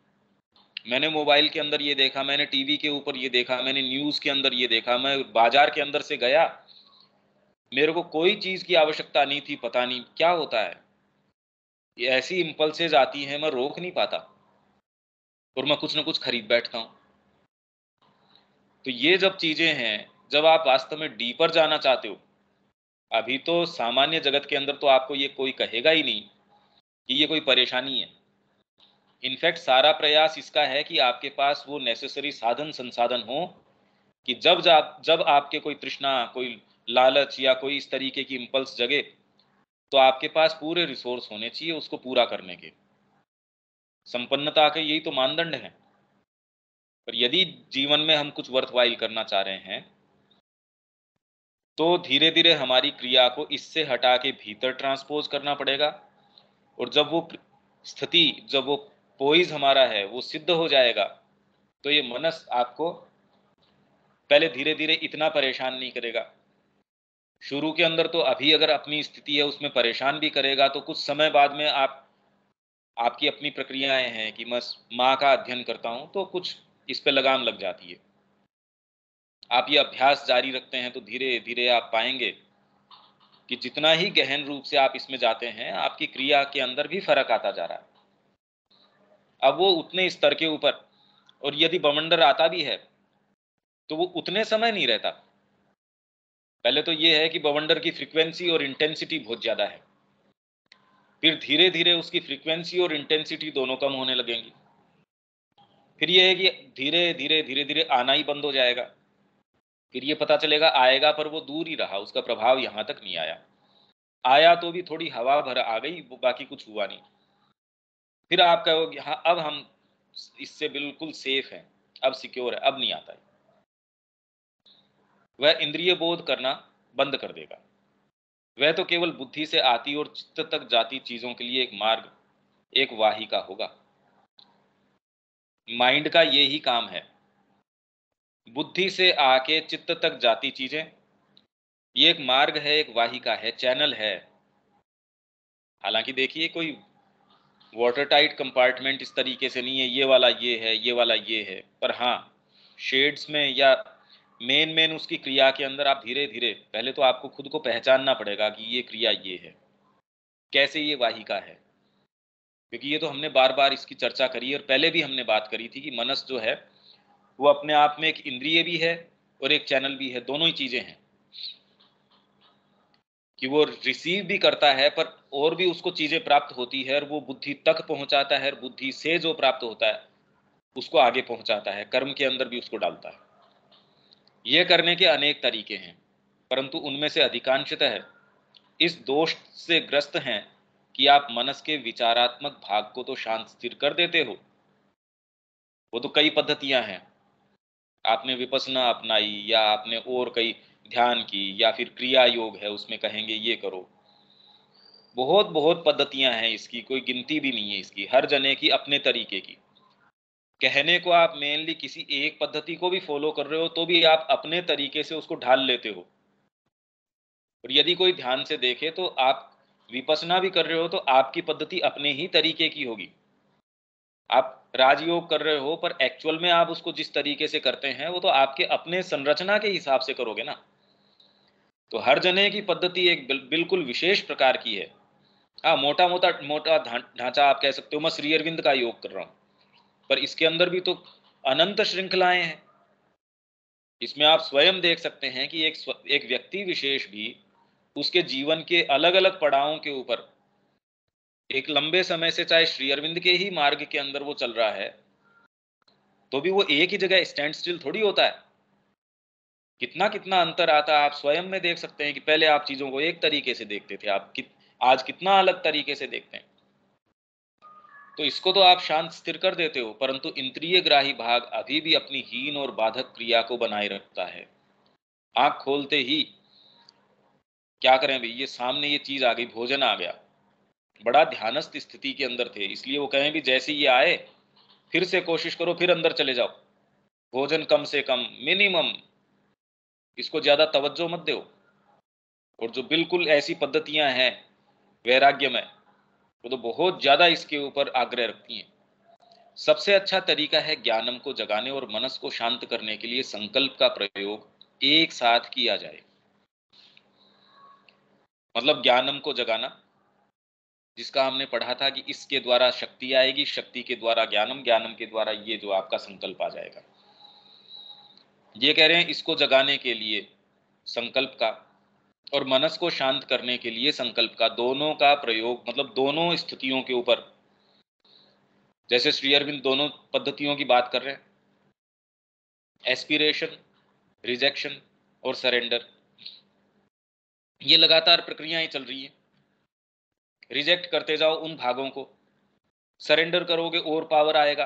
मैंने मोबाइल के अंदर ये देखा, मैंने टीवी के ऊपर ये देखा, मैंने न्यूज के अंदर ये देखा, मैं बाजार के अंदर से गया, मेरे को कोई चीज की आवश्यकता नहीं थी, पता नहीं क्या होता है, ये ऐसी इम्पल्सेज आती हैं, मैं रोक नहीं पाता और मैं कुछ ना कुछ खरीद बैठता हूं। तो ये जब चीजें हैं, जब आप वास्तव में डीपर जाना चाहते हो, अभी तो सामान्य जगत के अंदर तो आपको ये कोई कहेगा ही नहीं कि ये कोई परेशानी है। इनफैक्ट सारा प्रयास इसका है कि आपके पास वो नेसेसरी साधन संसाधन हो कि जब आपके कोई तृष्णा, कोई लालच या कोई इस तरीके की इम्पल्स जगे, तो आपके पास पूरे रिसोर्स होने चाहिए उसको पूरा करने के। संपन्नता के यही तो मानदंड हैं। पर यदि जीवन में हम कुछ वर्थवाइल करना चाह रहे हैं, तो धीरे धीरे हमारी क्रिया को इससे हटा के भीतर ट्रांसपोज करना पड़ेगा। और जब वो स्थिति, जब वो पोइज हमारा है वो सिद्ध हो जाएगा, तो ये मनस आपको पहले धीरे धीरे इतना परेशान नहीं करेगा। शुरू के अंदर तो अभी अगर अपनी स्थिति है उसमें परेशान भी करेगा, तो कुछ समय बाद में आपकी अपनी प्रक्रियाएं हैं कि मैं माँ का अध्ययन करता हूं, तो कुछ इस पे लगाम लग जाती है। आप ये अभ्यास जारी रखते हैं तो धीरे धीरे आप पाएंगे कि जितना ही गहन रूप से आप इसमें जाते हैं, आपकी क्रिया के अंदर भी फर्क आता जा रहा है। अब वो उतने स्तर के ऊपर, और यदि बवंडर आता भी है तो वो उतने समय नहीं रहता। पहले तो ये है कि बवंडर की फ्रीक्वेंसी और इंटेंसिटी बहुत ज्यादा है, फिर धीरे धीरे उसकी फ्रीक्वेंसी और इंटेंसिटी दोनों कम होने लगेंगी। फिर ये है कि धीरे धीरे आना ही बंद हो जाएगा। फिर ये पता चलेगा आएगा पर वो दूर ही रहा, उसका प्रभाव यहां तक नहीं आया, आया तो भी थोड़ी हवा भर आ गई, वो बाकी कुछ हुआ नहीं। फिर आप कहोगे हाँ अब हम इससे बिल्कुल सेफ हैं, अब सिक्योर है, अब नहीं आता है। वह इंद्रिय बोध करना बंद कर देगा। वह तो केवल बुद्धि से आती और चित्त तक जाती चीजों के लिए एक मार्ग, एक वाहिका होगा। माइंड का ये ही काम है, बुद्धि से आके चित्त तक जाती चीजें, ये एक मार्ग है, एक वाहिका है, चैनल है। हालांकि देखिए कोई वाटर टाइट कंपार्टमेंट इस तरीके से नहीं है, ये वाला ये है, ये वाला ये है, पर हाँ शेड्स में या मेन मेन उसकी क्रिया के अंदर आप धीरे धीरे, पहले तो आपको खुद को पहचानना पड़ेगा कि ये क्रिया ये है, कैसे ये वाहिका है। क्योंकि ये तो हमने बार बार इसकी चर्चा करी, और पहले भी हमने बात करी थी कि मनस जो है वो अपने आप में एक इंद्रिय भी है और एक चैनल भी है, दोनों ही चीजें हैं। कि वो रिसीव भी करता है, पर और भी उसको चीजें प्राप्त होती है, और वो बुद्धि तक पहुंचाता है, और बुद्धि से जो प्राप्त होता है उसको आगे पहुंचाता है, कर्म के अंदर भी उसको डालता है। ये करने के अनेक तरीके हैं, परंतु उनमें से अधिकांशतः इस दोष से ग्रस्त हैं कि आप मनस के विचारात्मक भाग को तो शांत स्थिर कर देते हो। वो तो कई पद्धतियां हैं, आपने विपස්සना अपनाई या आपने और कई ध्यान की, या फिर क्रिया योग है उसमें कहेंगे ये करो, बहुत बहुत पद्धतियां हैं इसकी, कोई गिनती भी नहीं है इसकी, हर जने की अपने तरीके की। कहने को आप मेनली किसी एक पद्धति को भी फॉलो कर रहे हो, तो भी आप अपने तरीके से उसको ढाल लेते हो। और यदि कोई ध्यान से देखे तो आप विपसना भी कर रहे हो तो आपकी पद्धति अपने ही तरीके की होगी। आप राजयोग कर रहे हो, पर एक्चुअल में आप उसको जिस तरीके से करते हैं वो तो आपके अपने संरचना के हिसाब से करोगे ना। तो हर जने की पद्धति एक बिल्कुल विशेष प्रकार की है। हाँ, मोटा मोटा मोटा ढांचा आप कह सकते हो, मैं श्री अरविंद का योग कर रहा हूँ, पर इसके अंदर भी तो अनंत श्रृंखलाएं हैं। इसमें आप स्वयं देख सकते हैं कि एक व्यक्ति विशेष भी उसके जीवन के अलग अलग पड़ावों के ऊपर एक लंबे समय से, चाहे श्री अरविंद के ही मार्ग के अंदर वो चल रहा है, तो भी वो एक ही जगह स्टैंड स्टिल थोड़ी होता है। कितना कितना अंतर आता है, आप स्वयं में देख सकते हैं कि पहले आप चीजों को एक तरीके से देखते थे, आज कितना अलग तरीके से देखते हैं। तो इसको तो आप शांत स्थिर कर देते हो, परंतु इंद्रिय ग्राही भाग अभी भी अपनी हीन और बाधक क्रिया को बनाए रखता है। आंख खोलते ही क्या करें भाई, ये सामने ये चीज आ गई, भोजन आ गया, बड़ा ध्यानस्थ स्थिति के अंदर थे, इसलिए वो कहें भी जैसे ये आए फिर से कोशिश करो, फिर अंदर चले जाओ, भोजन कम से कम, मिनिमम, इसको ज्यादा तवज्जो मत दो। और जो बिल्कुल ऐसी पद्धतियां हैं वैराग्यमय, वो तो बहुत ज्यादा इसके ऊपर आग्रह रखती हैं। सबसे अच्छा तरीका है ज्ञानम को जगाने और मनस को शांत करने के लिए संकल्प का प्रयोग एक साथ किया जाए। मतलब ज्ञानम को जगाना, जिसका हमने पढ़ा था कि इसके द्वारा शक्ति आएगी, शक्ति के द्वारा ज्ञानम, ज्ञानम के द्वारा ये जो आपका संकल्प आ जाएगा। ये कह रहे हैं इसको जगाने के लिए संकल्प का और मनस को शांत करने के लिए संकल्प का, दोनों का प्रयोग, मतलब दोनों स्थितियों के ऊपर। जैसे श्री अरविंद दोनों पद्धतियों की बात कर रहे हैं, एस्पिरेशन, रिजेक्शन और सरेंडर। ये लगातार प्रक्रियाएं चल रही हैं। रिजेक्ट करते जाओ उन भागों को, सरेंडर करोगे और पावर आएगा।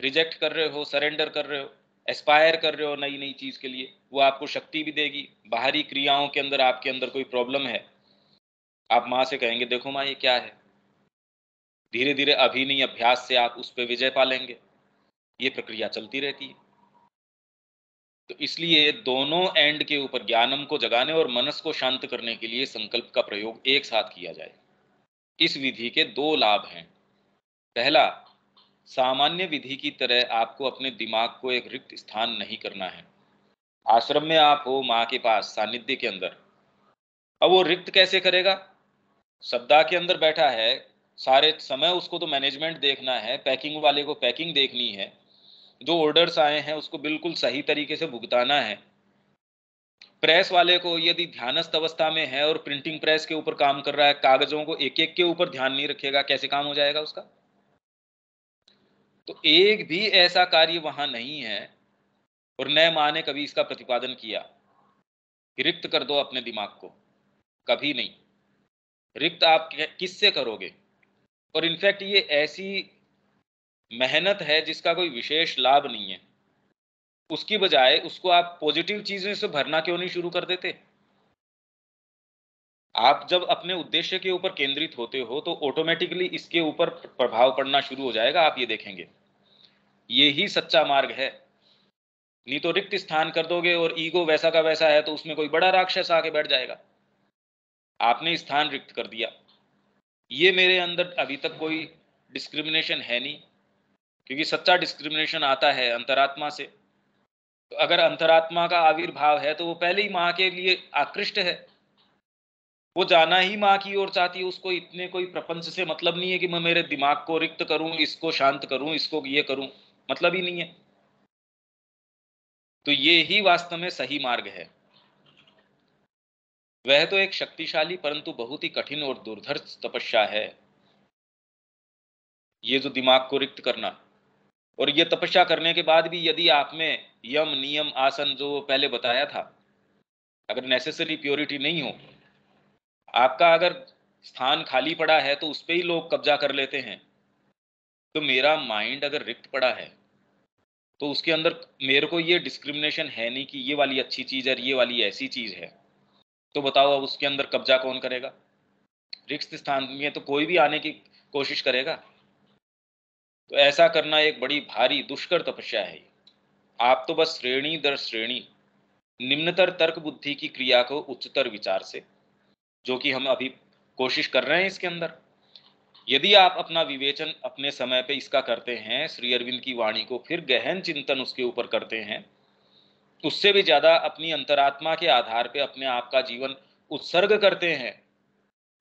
रिजेक्ट कर रहे हो, सरेंडर कर रहे हो, एस्पायर कर रहे हो नई नई चीज के लिए, वो आपको शक्ति भी देगी। बाहरी क्रियाओं के अंदर आपके अंदर कोई प्रॉब्लम है, आप माँ से कहेंगे देखो माँ ये क्या है, धीरे धीरे अभिनय अभ्यास से आप उस पर विजय पा लेंगे। ये प्रक्रिया चलती रहती है। तो इसलिए दोनों एंड के ऊपर ज्ञानम को जगाने और मनस को शांत करने के लिए संकल्प का प्रयोग एक साथ किया जाए। इस विधि के दो लाभ हैं। पहला, सामान्य विधि की तरह आपको अपने दिमाग को एक रिक्त स्थान नहीं करना है। आश्रम में आप हो माँ के पास सानिध्य के अंदर, अब वो रिक्त कैसे करेगा? सप्ताह के अंदर बैठा है, सारे समय उसको तो मैनेजमेंट देखना है, पैकिंग वाले को पैकिंग देखनी है, जो ऑर्डर्स आए हैं उसको बिल्कुल सही तरीके से भुगताना है। प्रेस वाले को यदि ध्यानस्थ अवस्था में है और प्रिंटिंग प्रेस के ऊपर काम कर रहा है, कागजों को एक एक के ऊपर ध्यान नहीं रखेगा, कैसे काम हो जाएगा उसका? तो एक भी ऐसा कार्य वहां नहीं है, और न माँ ने कभी इसका प्रतिपादन किया कि रिक्त कर दो अपने दिमाग को, कभी नहीं। रिक्त आप किससे करोगे? और इनफैक्ट ये ऐसी मेहनत है जिसका कोई विशेष लाभ नहीं है, उसकी बजाय उसको आप पॉजिटिव चीजों से भरना क्यों नहीं शुरू कर देते? आप जब अपने उद्देश्य के ऊपर केंद्रित होते हो तो ऑटोमेटिकली इसके ऊपर प्रभाव पड़ना शुरू हो जाएगा, आप ये देखेंगे। ये ही सच्चा मार्ग है। नहीं तो रिक्त स्थान कर दोगे और ईगो वैसा का वैसा है तो उसमें कोई बड़ा राक्षस आके बैठ जाएगा। आपने स्थान रिक्त कर दिया। ये मेरे अंदर अभी तक कोई डिस्क्रिमिनेशन है नहीं, क्योंकि सच्चा डिस्क्रिमिनेशन आता है अंतरात्मा से। तो अगर अंतरात्मा का आविर्भाव है तो वो पहले ही माँ के लिए आकृष्ट है, वो जाना ही माँ की ओर चाहती है। उसको इतने कोई प्रपंच से मतलब नहीं है कि मैं मेरे दिमाग को रिक्त करूं, इसको शांत करूं, इसको ये करूं, मतलब ही नहीं है। तो ये ही वास्तव में सही मार्ग है। वह तो एक शक्तिशाली परंतु बहुत ही कठिन और दुर्धर्ष तपस्या है, ये जो दिमाग को रिक्त करना। और ये तपस्या करने के बाद भी यदि आप में यम नियम आसन जो पहले बताया था, अगर नेसेसरी प्योरिटी नहीं हो, आपका अगर स्थान खाली पड़ा है तो उस पर ही लोग कब्जा कर लेते हैं। तो मेरा माइंड अगर रिक्त पड़ा है तो उसके अंदर मेरे को ये डिस्क्रिमिनेशन है नहीं कि ये वाली अच्छी चीज है, ये वाली ऐसी चीज है। तो बताओ अब उसके अंदर कब्जा कौन करेगा? रिक्त स्थान में तो कोई भी आने की कोशिश करेगा। तो ऐसा करना एक बड़ी भारी दुष्कर तपस्या है। आप तो बस श्रेणी दर श्रेणी निम्नतर तर्क बुद्धि की क्रिया को उच्चतर विचार से, जो कि हम अभी कोशिश कर रहे हैं इसके अंदर, यदि आप अपना विवेचन अपने समय पे इसका करते हैं, श्री अरविंद की वाणी को फिर गहन चिंतन उसके ऊपर करते हैं, उससे भी ज्यादा अपनी अंतरात्मा के आधार पे अपने आप का जीवन उत्सर्ग करते हैं,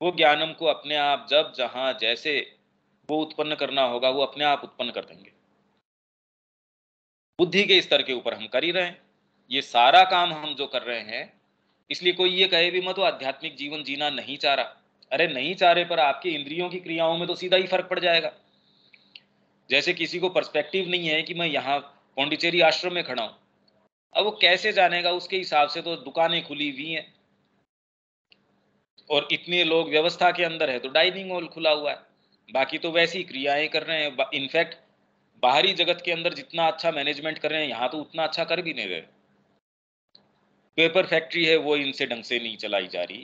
वो ज्ञानम को अपने आप जब जहां जैसे वो उत्पन्न करना होगा वो अपने आप उत्पन्न कर देंगे। बुद्धि के स्तर के ऊपर हम कर ही रहे हैं ये सारा काम हम जो कर रहे हैं। इसलिए कोई ये कहे भी मैं तो आध्यात्मिक जीवन जीना नहीं चाह रहा, अरे नहीं चाह रहे पर आपके इंद्रियों की क्रियाओं में तो सीधा ही फर्क पड़ जाएगा। जैसे किसी को पर्सपेक्टिव नहीं है कि मैं यहाँ पौंडीचेरी आश्रम में खड़ा हूं, अब वो कैसे जानेगा? उसके हिसाब से तो दुकानें खुली हुई हैं और इतने लोग व्यवस्था के अंदर है तो डाइनिंग हॉल खुला हुआ है, बाकी तो वैसी क्रियाएं कर रहे हैं। इनफैक्ट बाहरी जगत के अंदर जितना अच्छा मैनेजमेंट कर रहे हैं यहाँ तो उतना अच्छा कर भी नहीं रहे। पेपर फैक्ट्री है वो इनसे ढंग से नहीं चलाई जा रही।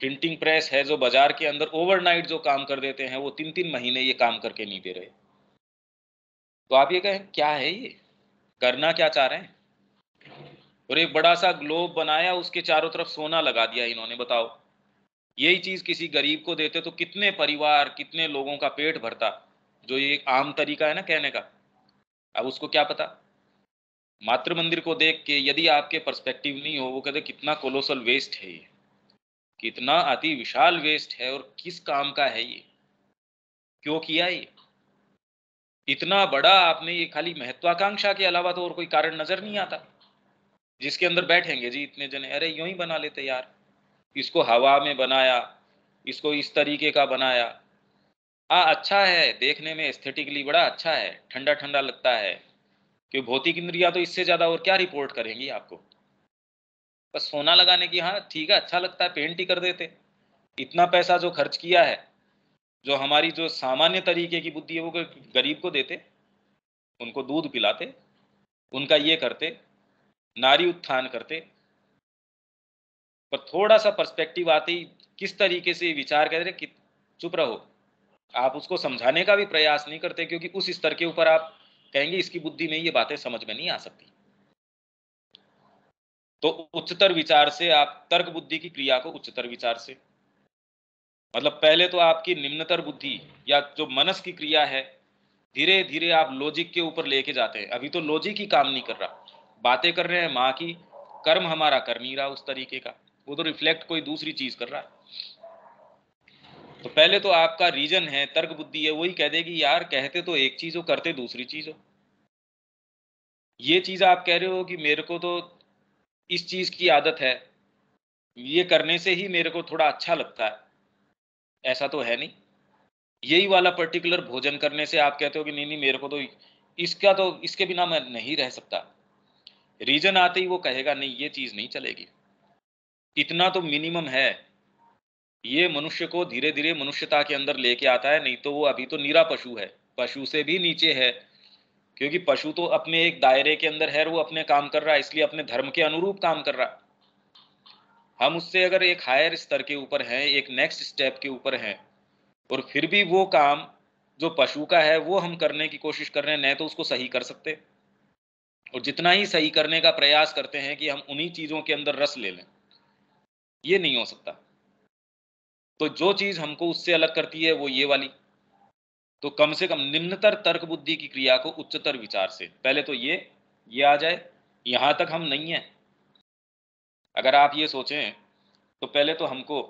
प्रिंटिंग प्रेस है जो बाजार के अंदर ओवरनाइट जो काम कर देते हैं वो 3-3 महीने ये काम करके नहीं दे रहे। तो आप ये कहें क्या है ये, करना क्या चाह रहे हैं? और एक बड़ा सा ग्लोब बनाया, उसके चारों तरफ सोना लगा दिया इन्होंने, बताओ यही चीज किसी गरीब को देते तो कितने परिवार, कितने लोगों का पेट भरता। जो ये आम तरीका है ना कहने का, अब उसको क्या पता। मातृ मंदिर को देख के यदि आपके पर्सपेक्टिव नहीं हो, वो कहते कितना कोलोसल वेस्ट है ये, कितना अति विशाल वेस्ट है, और किस काम का है ये, क्यों किया ये इतना बड़ा आपने। ये खाली महत्वाकांक्षा के अलावा तो और कोई कारण नजर नहीं आता। जिसके अंदर बैठेंगे जी इतने जने, अरे यूं ही बना लेते यार, इसको हवा में बनाया, इसको इस तरीके का बनाया। अच्छा है देखने में, एस्थेटिकली बड़ा अच्छा है, ठंडा ठंडा लगता है, कि भौतिक इंद्रियां तो इससे ज्यादा और क्या रिपोर्ट करेंगी आपको। बस सोना लगाने की, हाँ ठीक है अच्छा लगता है, पेंट ही कर देते। इतना पैसा जो खर्च किया है, जो हमारी जो सामान्य तरीके की बुद्धि है वो गरीब को देते, उनको दूध पिलाते, उनका ये करते, नारी उत्थान करते। पर थोड़ा सा पर्सपेक्टिव आते ही किस तरीके से विचार कर रहे कि चुप रहो, आप उसको समझाने का भी प्रयास नहीं करते, क्योंकि उस स्तर के ऊपर आप कहेंगे इसकी बुद्धि में ये बातें समझ में नहीं आ सकती। तो उच्चतर विचार से आप तर्क बुद्धि की क्रिया को उच्चतर विचार से, मतलब पहले तो आपकी निम्नतर बुद्धि या जो मनस की क्रिया है, धीरे धीरे आप लॉजिक के ऊपर लेके जाते हैं। अभी तो लॉजिक ही काम नहीं कर रहा, बातें कर रहे हैं माँ की, कर्म हमारा कर नहीं रहा उस तरीके का, वो तो रिफ्लेक्ट कोई दूसरी चीज कर रहा है। तो पहले तो आपका रीजन है, तर्क बुद्धि है, वही कह देगी यार कहते तो एक चीज हो, करते दूसरी चीज हो। ये चीज आप कह रहे हो कि मेरे को तो इस चीज की आदत है, ये करने से ही मेरे को थोड़ा अच्छा लगता है, ऐसा तो है नहीं। यही वाला पर्टिकुलर भोजन करने से आप कहते हो कि नहीं नहीं मेरे को तो इसका, तो इसके बिना मैं नहीं रह सकता। रीजन आते ही वो कहेगा नहीं ये चीज नहीं चलेगी। इतना तो मिनिमम है, ये मनुष्य को धीरे धीरे मनुष्यता के अंदर लेके आता है, नहीं तो वो अभी तो निरा पशु है, पशु से भी नीचे है। क्योंकि पशु तो अपने एक दायरे के अंदर है, वो अपने काम कर रहा है, इसलिए अपने धर्म के अनुरूप काम कर रहा है। हम उससे अगर एक हायर स्तर के ऊपर हैं, एक नेक्स्ट स्टेप के ऊपर हैं, और फिर भी वो काम जो पशु का है वो हम करने की कोशिश कर रहे हैं, न तो उसको सही कर सकते, और जितना ही सही करने का प्रयास करते हैं कि हम उन्हीं चीजों के अंदर रस ले लें, ये नहीं हो सकता। तो जो चीज हमको उससे अलग करती है वो ये वाली। तो कम से कम निम्नतर तर्क बुद्धि की क्रिया को उच्चतर विचार से, पहले तो ये आ जाए। यहां तक हम नहीं है। अगर आप ये सोचें तो पहले तो हमको,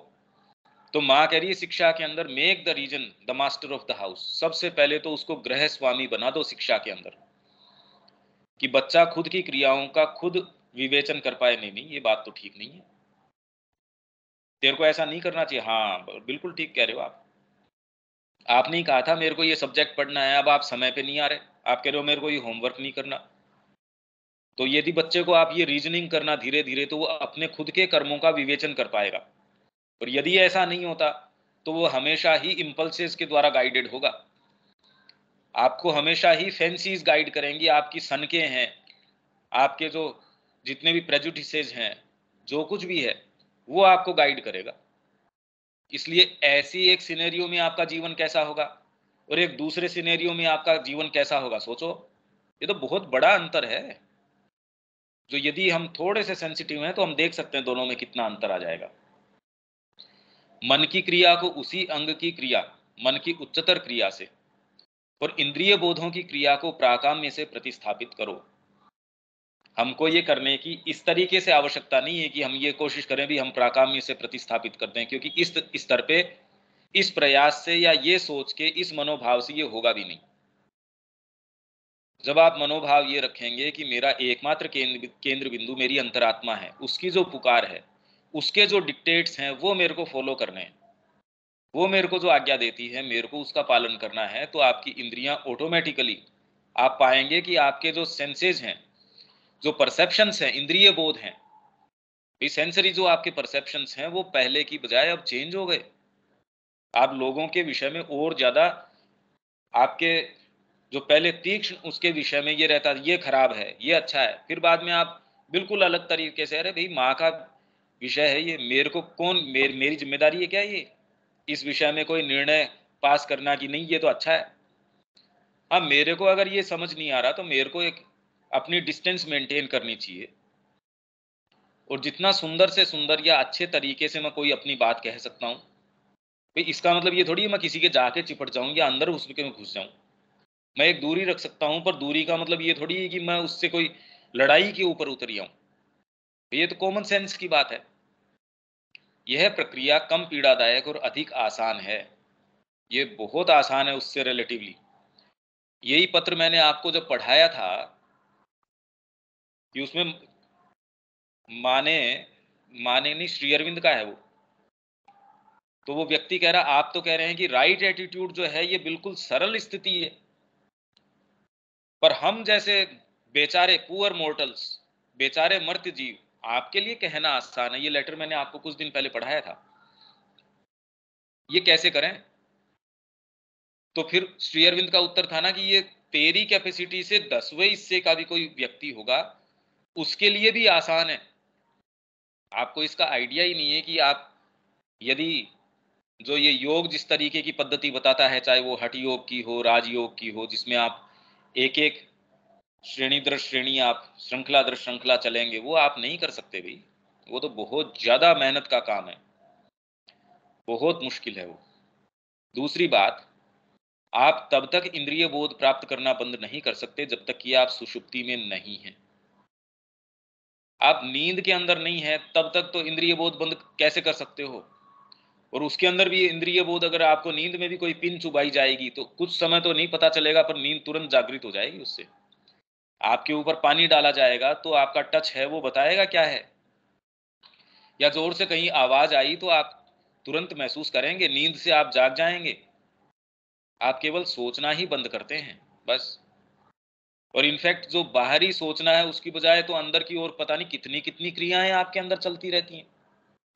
तो माँ कह रही है शिक्षा के अंदर make the reason the master of the house. सबसे पहले तो उसको गृह स्वामी बना दो शिक्षा के अंदर, कि बच्चा खुद की क्रियाओं का खुद विवेचन कर पाए। नहीं नहीं ये बात तो ठीक नहीं है, तेरे को ऐसा नहीं करना चाहिए। हाँ बिल्कुल ठीक कह रहे हो आप, आपने ही कहा था मेरे को ये सब्जेक्ट पढ़ना है, अब आप समय पे नहीं आ रहे, आप कह रहे हो मेरे को ये होमवर्क नहीं करना। तो यदि बच्चे को आप ये रीजनिंग करना धीरे धीरे, तो वो अपने खुद के कर्मों का विवेचन कर पाएगा। और यदि ऐसा नहीं होता तो वो हमेशा ही इम्पल्सेस के द्वारा गाइडेड होगा। आपको हमेशा ही फैंसीज गाइड करेंगी, आपकी सनके हैं, आपके जो जितने भी प्रेजुडिसेस हैं, जो कुछ भी है वो आपको गाइड करेगा। इसलिए ऐसी एक सिनेरियो में आपका जीवन कैसा होगा और एक दूसरे सिनेरियो में आपका जीवन कैसा होगा, सोचो। ये तो बहुत बड़ा अंतर है, जो यदि हम थोड़े से सेंसिटिव हैं तो हम देख सकते हैं दोनों में कितना अंतर आ जाएगा। मन की क्रिया को उसी अंग की क्रिया, मन की उच्चतर क्रिया से, और इंद्रिय बोधों की क्रिया को प्राकाम्य से प्रतिस्थापित करो। हमको ये करने की इस तरीके से आवश्यकता नहीं है कि हम ये कोशिश करें भी हम प्राकाम्य से प्रतिस्थापित कर दें, क्योंकि इस स्तर पे इस प्रयास से या ये सोच के इस मनोभाव से ये होगा भी नहीं। जब आप मनोभाव ये रखेंगे कि मेरा एकमात्र केंद्र बिंदु मेरी अंतरात्मा है, उसकी जो पुकार है, उसके जो डिक्टेट्स हैं वो मेरे को फॉलो करने हैं, वो मेरे को जो आज्ञा देती है मेरे को उसका पालन करना है, तो आपकी इंद्रियां ऑटोमेटिकली, आप पाएंगे कि आपके जो सेंसेस हैं, जो परसेप्शंस हैं, इंद्रिय बोध हैं, ये सेंसरी जो आपके परसेप्शंस हैं वो पहले की बजाय अब चेंज हो गए। आप लोगों के विषय में और ज्यादा, आपके जो पहले तीक्ष्ण उसके विषय में ये रहता ये खराब है ये अच्छा है, फिर बाद में आप बिल्कुल अलग तरीके से, अरे भाई माँ का विषय है ये, मेरे को कौन, मेरी जिम्मेदारी है क्या ये इस विषय में कोई निर्णय पास करना कि नहीं ये तो अच्छा है। हाँ मेरे को अगर ये समझ नहीं आ रहा तो मेरे को एक अपनी डिस्टेंस मेंटेन करनी चाहिए। और जितना सुंदर से सुंदर या अच्छे तरीके से मैं कोई अपनी बात कह सकता हूँ, भाई इसका मतलब ये थोड़ी है मैं किसी के जाके चिपट जाऊं या अंदर उसके में घुस जाऊं। मैं एक दूरी रख सकता हूं, पर दूरी का मतलब ये थोड़ी है कि मैं उससे कोई लड़ाई के ऊपर उतर आऊं। ये तो कॉमन सेंस की बात है। यह प्रक्रिया कम पीड़ादायक और अधिक आसान है। ये बहुत आसान है उससे रिलेटिवली। यही पत्र मैंने आपको जब पढ़ाया था कि उसमें माने माने नहीं, श्री अरविंद का है वो। तो वो व्यक्ति कह रहा, आप तो कह रहे हैं कि राइट एटीट्यूड जो है ये बिल्कुल सरल स्थिति है, पर हम जैसे बेचारे पुअर मोर्टल्स, बेचारे मर्त्य जीव, आपके लिए कहना आसान है। ये लेटर मैंने आपको कुछ दिन पहले पढ़ाया था। ये कैसे करें? तो फिर श्री अरविंद का उत्तर था ना कि ये तेरी कैपेसिटी से 10वें हिस्से का भी कोई व्यक्ति होगा, उसके लिए भी आसान है। आपको इसका आइडिया ही नहीं है कि आप यदि जो ये योग जिस तरीके की पद्धति बताता है, चाहे वो हठ योग की हो, राजयोग की हो, जिसमें आप एक एक श्रेणी दर श्रेणी आप श्रृंखला दर श्रृंखला चलेंगे, वो आप नहीं कर सकते भाई। वो तो बहुत ज्यादा मेहनत का काम है, बहुत मुश्किल है वो। दूसरी बात, आप तब तक इंद्रिय बोध प्राप्त करना बंद नहीं कर सकते जब तक कि आप सुषुप्ति में नहीं हैं। आप नींद के अंदर नहीं है तब तक तो इंद्रिय बोध बंद कैसे कर सकते हो? और उसके अंदर भी इंद्रिय बोध, अगर आपको नींद में भी कोई पिन चुबाई जाएगी तो कुछ समय तो नहीं पता चलेगा, पर नींद तुरंत जागृत हो जाएगी उससे। आपके ऊपर पानी डाला जाएगा तो आपका टच है वो बताएगा क्या है, या जोर से कहीं आवाज आई तो आप तुरंत महसूस करेंगे, नींद से आप जाग जाएंगे। आप केवल सोचना ही बंद करते हैं बस। और इनफैक्ट जो बाहरी सोचना है उसकी बजाय तो अंदर की ओर पता नहीं कितनी कितनी क्रियाएं आपके अंदर चलती रहती हैं,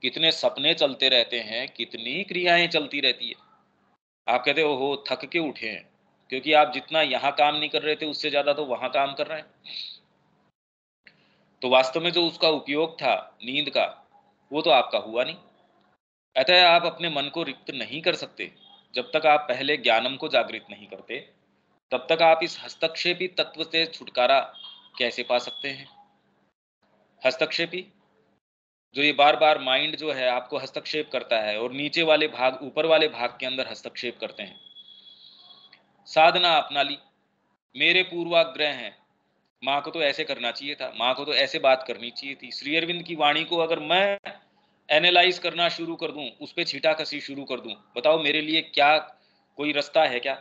कितने सपने चलते रहते हैं, कितनी क्रियाएं चलती रहती है। आप कहते हो थक के उठे हैं, क्योंकि आप जितना यहां काम नहीं कर रहे थे उससे ज्यादा तो वहां काम कर रहे हैं। तो वास्तव में जो उसका उपयोग था नींद का, वो तो आपका हुआ नहीं। अतः आप अपने मन को रिक्त नहीं कर सकते जब तक आप पहले ज्ञानम को जागृत नहीं करते। तब तक आप इस हस्तक्षेपी तत्व से छुटकारा कैसे पा सकते हैं? हस्तक्षेपी, जो ये बार बार माइंड जो है आपको हस्तक्षेप करता है और नीचे वाले भाग ऊपर वाले भाग के अंदर हस्तक्षेप करते हैं। साधना अपना ली, मेरे पूर्वाग्रह हैं, माँ को तो ऐसे करना चाहिए था, माँ को तो ऐसे बात करनी चाहिए थी। श्री अरविंद की वाणी को अगर मैं एनालाइज करना शुरू कर दूं, उस पर छींटाकशी शुरू कर दूं, बताओ मेरे लिए क्या कोई रास्ता है क्या?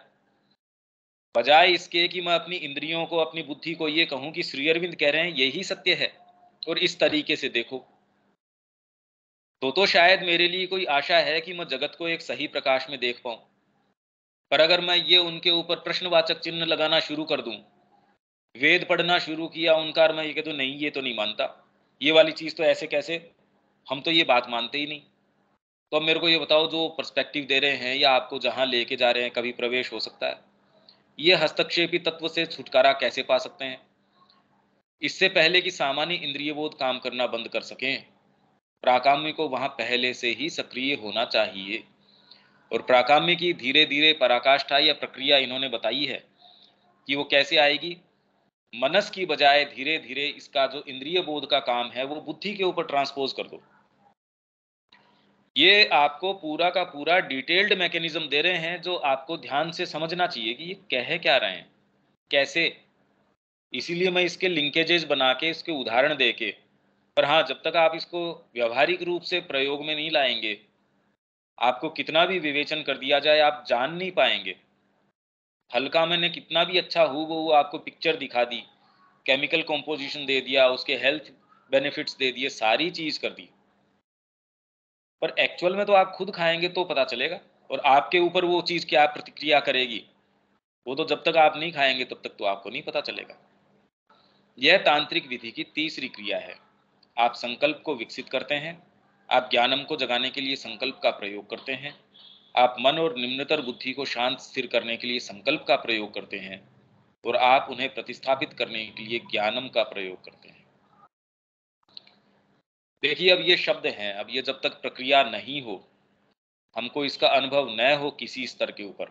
बजाय इसके कि मैं अपनी इंद्रियों को, अपनी बुद्धि को ये कहूं कि श्री अरविंद कह रहे हैं यही सत्य है और इस तरीके से देखो, तो शायद मेरे लिए कोई आशा है कि मैं जगत को एक सही प्रकाश में देख पाऊं। पर अगर मैं ये उनके ऊपर प्रश्नवाचक चिन्ह लगाना शुरू कर दूं, वेद पढ़ना शुरू किया उनका, और मैं ये कह दूं नहीं ये तो नहीं मानता, ये वाली चीज तो ऐसे कैसे, हम तो ये बात मानते ही नहीं, तो अब मेरे को ये बताओ जो पर्सपेक्टिव दे रहे हैं या आपको जहां लेके जा रहे हैं कभी प्रवेश हो सकता है? ये हस्तक्षेपी तत्व से छुटकारा कैसे पा सकते हैं? इससे पहले कि सामान्य इंद्रिय बोध काम करना बंद कर सकें, प्राकाम्य को वहां पहले से ही सक्रिय होना चाहिए। और प्राकाम्य की धीरे धीरे पराकाष्ठा या प्रक्रिया इन्होंने बताई है कि वो कैसे आएगी। मनस की बजाय धीरे धीरे इसका जो इंद्रिय बोध का काम है वो बुद्धि के ऊपर ट्रांसपोज कर दो। ये आपको पूरा का पूरा डिटेल्ड मैकेनिज्म दे रहे हैं जो आपको ध्यान से समझना चाहिए कि ये कह क्या रहे हैं, कैसे। इसीलिए मैं इसके लिंकेजेस बना के, इसके उदाहरण दे के, पर हाँ जब तक आप इसको व्यवहारिक रूप से प्रयोग में नहीं लाएंगे, आपको कितना भी विवेचन कर दिया जाए आप जान नहीं पाएंगे। हल्का मैंने कितना भी अच्छा वो आपको पिक्चर दिखा दी, केमिकल कॉम्पोजिशन दे दिया, उसके हेल्थ बेनिफिट्स दे दिए, सारी चीज कर दी, पर एक्चुअल में तो आप खुद खाएंगे तो पता चलेगा। और आपके ऊपर वो चीज क्या प्रतिक्रिया करेगी, वो तो जब तक आप नहीं खाएंगे तब तक तो आपको नहीं पता चलेगा। यह तांत्रिक विधि की तीसरी क्रिया है। आप संकल्प को विकसित करते हैं, आप ज्ञानम को जगाने के लिए संकल्प का प्रयोग करते हैं, आप मन और निम्नतर बुद्धि को शांत स्थिर करने के लिए संकल्प का प्रयोग करते हैं, और आप उन्हें प्रतिस्थापित करने के लिए ज्ञानम का प्रयोग करते हैं। देखिए अब ये शब्द हैं, अब ये जब तक प्रक्रिया नहीं हो, हमको इसका अनुभव न हो किसी स्तर के ऊपर,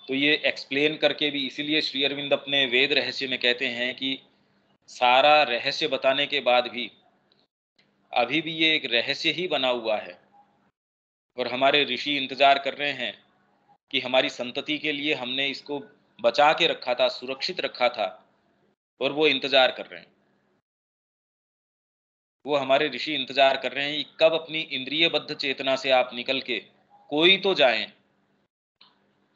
तो ये एक्सप्लेन करके भी, इसीलिए श्री अरविंद अपने वेद रहस्य में कहते हैं कि सारा रहस्य बताने के बाद भी अभी भी ये एक रहस्य ही बना हुआ है और हमारे ऋषि इंतजार कर रहे हैं कि हमारी संतति के लिए हमने इसको बचा के रखा था, सुरक्षित रखा था, और वो इंतजार कर रहे हैं। वो हमारे ऋषि इंतजार कर रहे हैं कि कब अपनी इंद्रियबद्ध चेतना से आप निकल के कोई तो जाएं।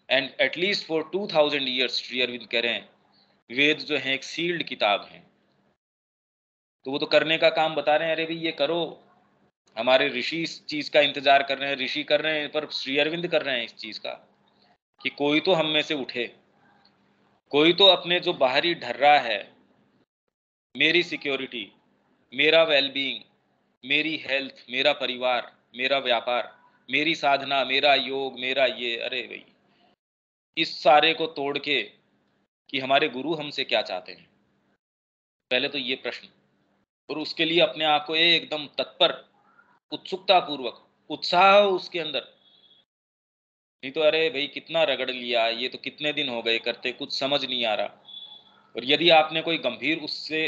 And at least for 2000 years Shri Aurobindo कह रहे हैं वेद जो है एक सील्ड किताब है, तो वो तो करने का काम बता रहे हैं, अरे भाई ये करो। हमारे ऋषि इस चीज का इंतजार कर रहे हैं, ऋषि कर रहे हैं, पर श्री अरविंद कर रहे हैं इस चीज का कि कोई तो हम में से उठे, कोई तो अपने जो बाहरी ढर्रा है, मेरी सिक्योरिटी, मेरा वेलबींग, मेरी हेल्थ, मेरा परिवार, मेरा व्यापार, मेरी साधना, मेरा योग, मेरा ये, अरे भाई इस सारे को तोड़ के कि हमारे गुरु हमसे क्या चाहते हैं, पहले तो ये प्रश्न, और उसके लिए अपने आप को एकदम तत्पर, उत्सुकता पूर्वक, उत्साह उसके अंदर। नहीं तो अरे भाई कितना रगड़ लिया, ये तो कितने दिन हो गए करते, कुछ समझ नहीं आ रहा। और यदि आपने कोई गंभीर उससे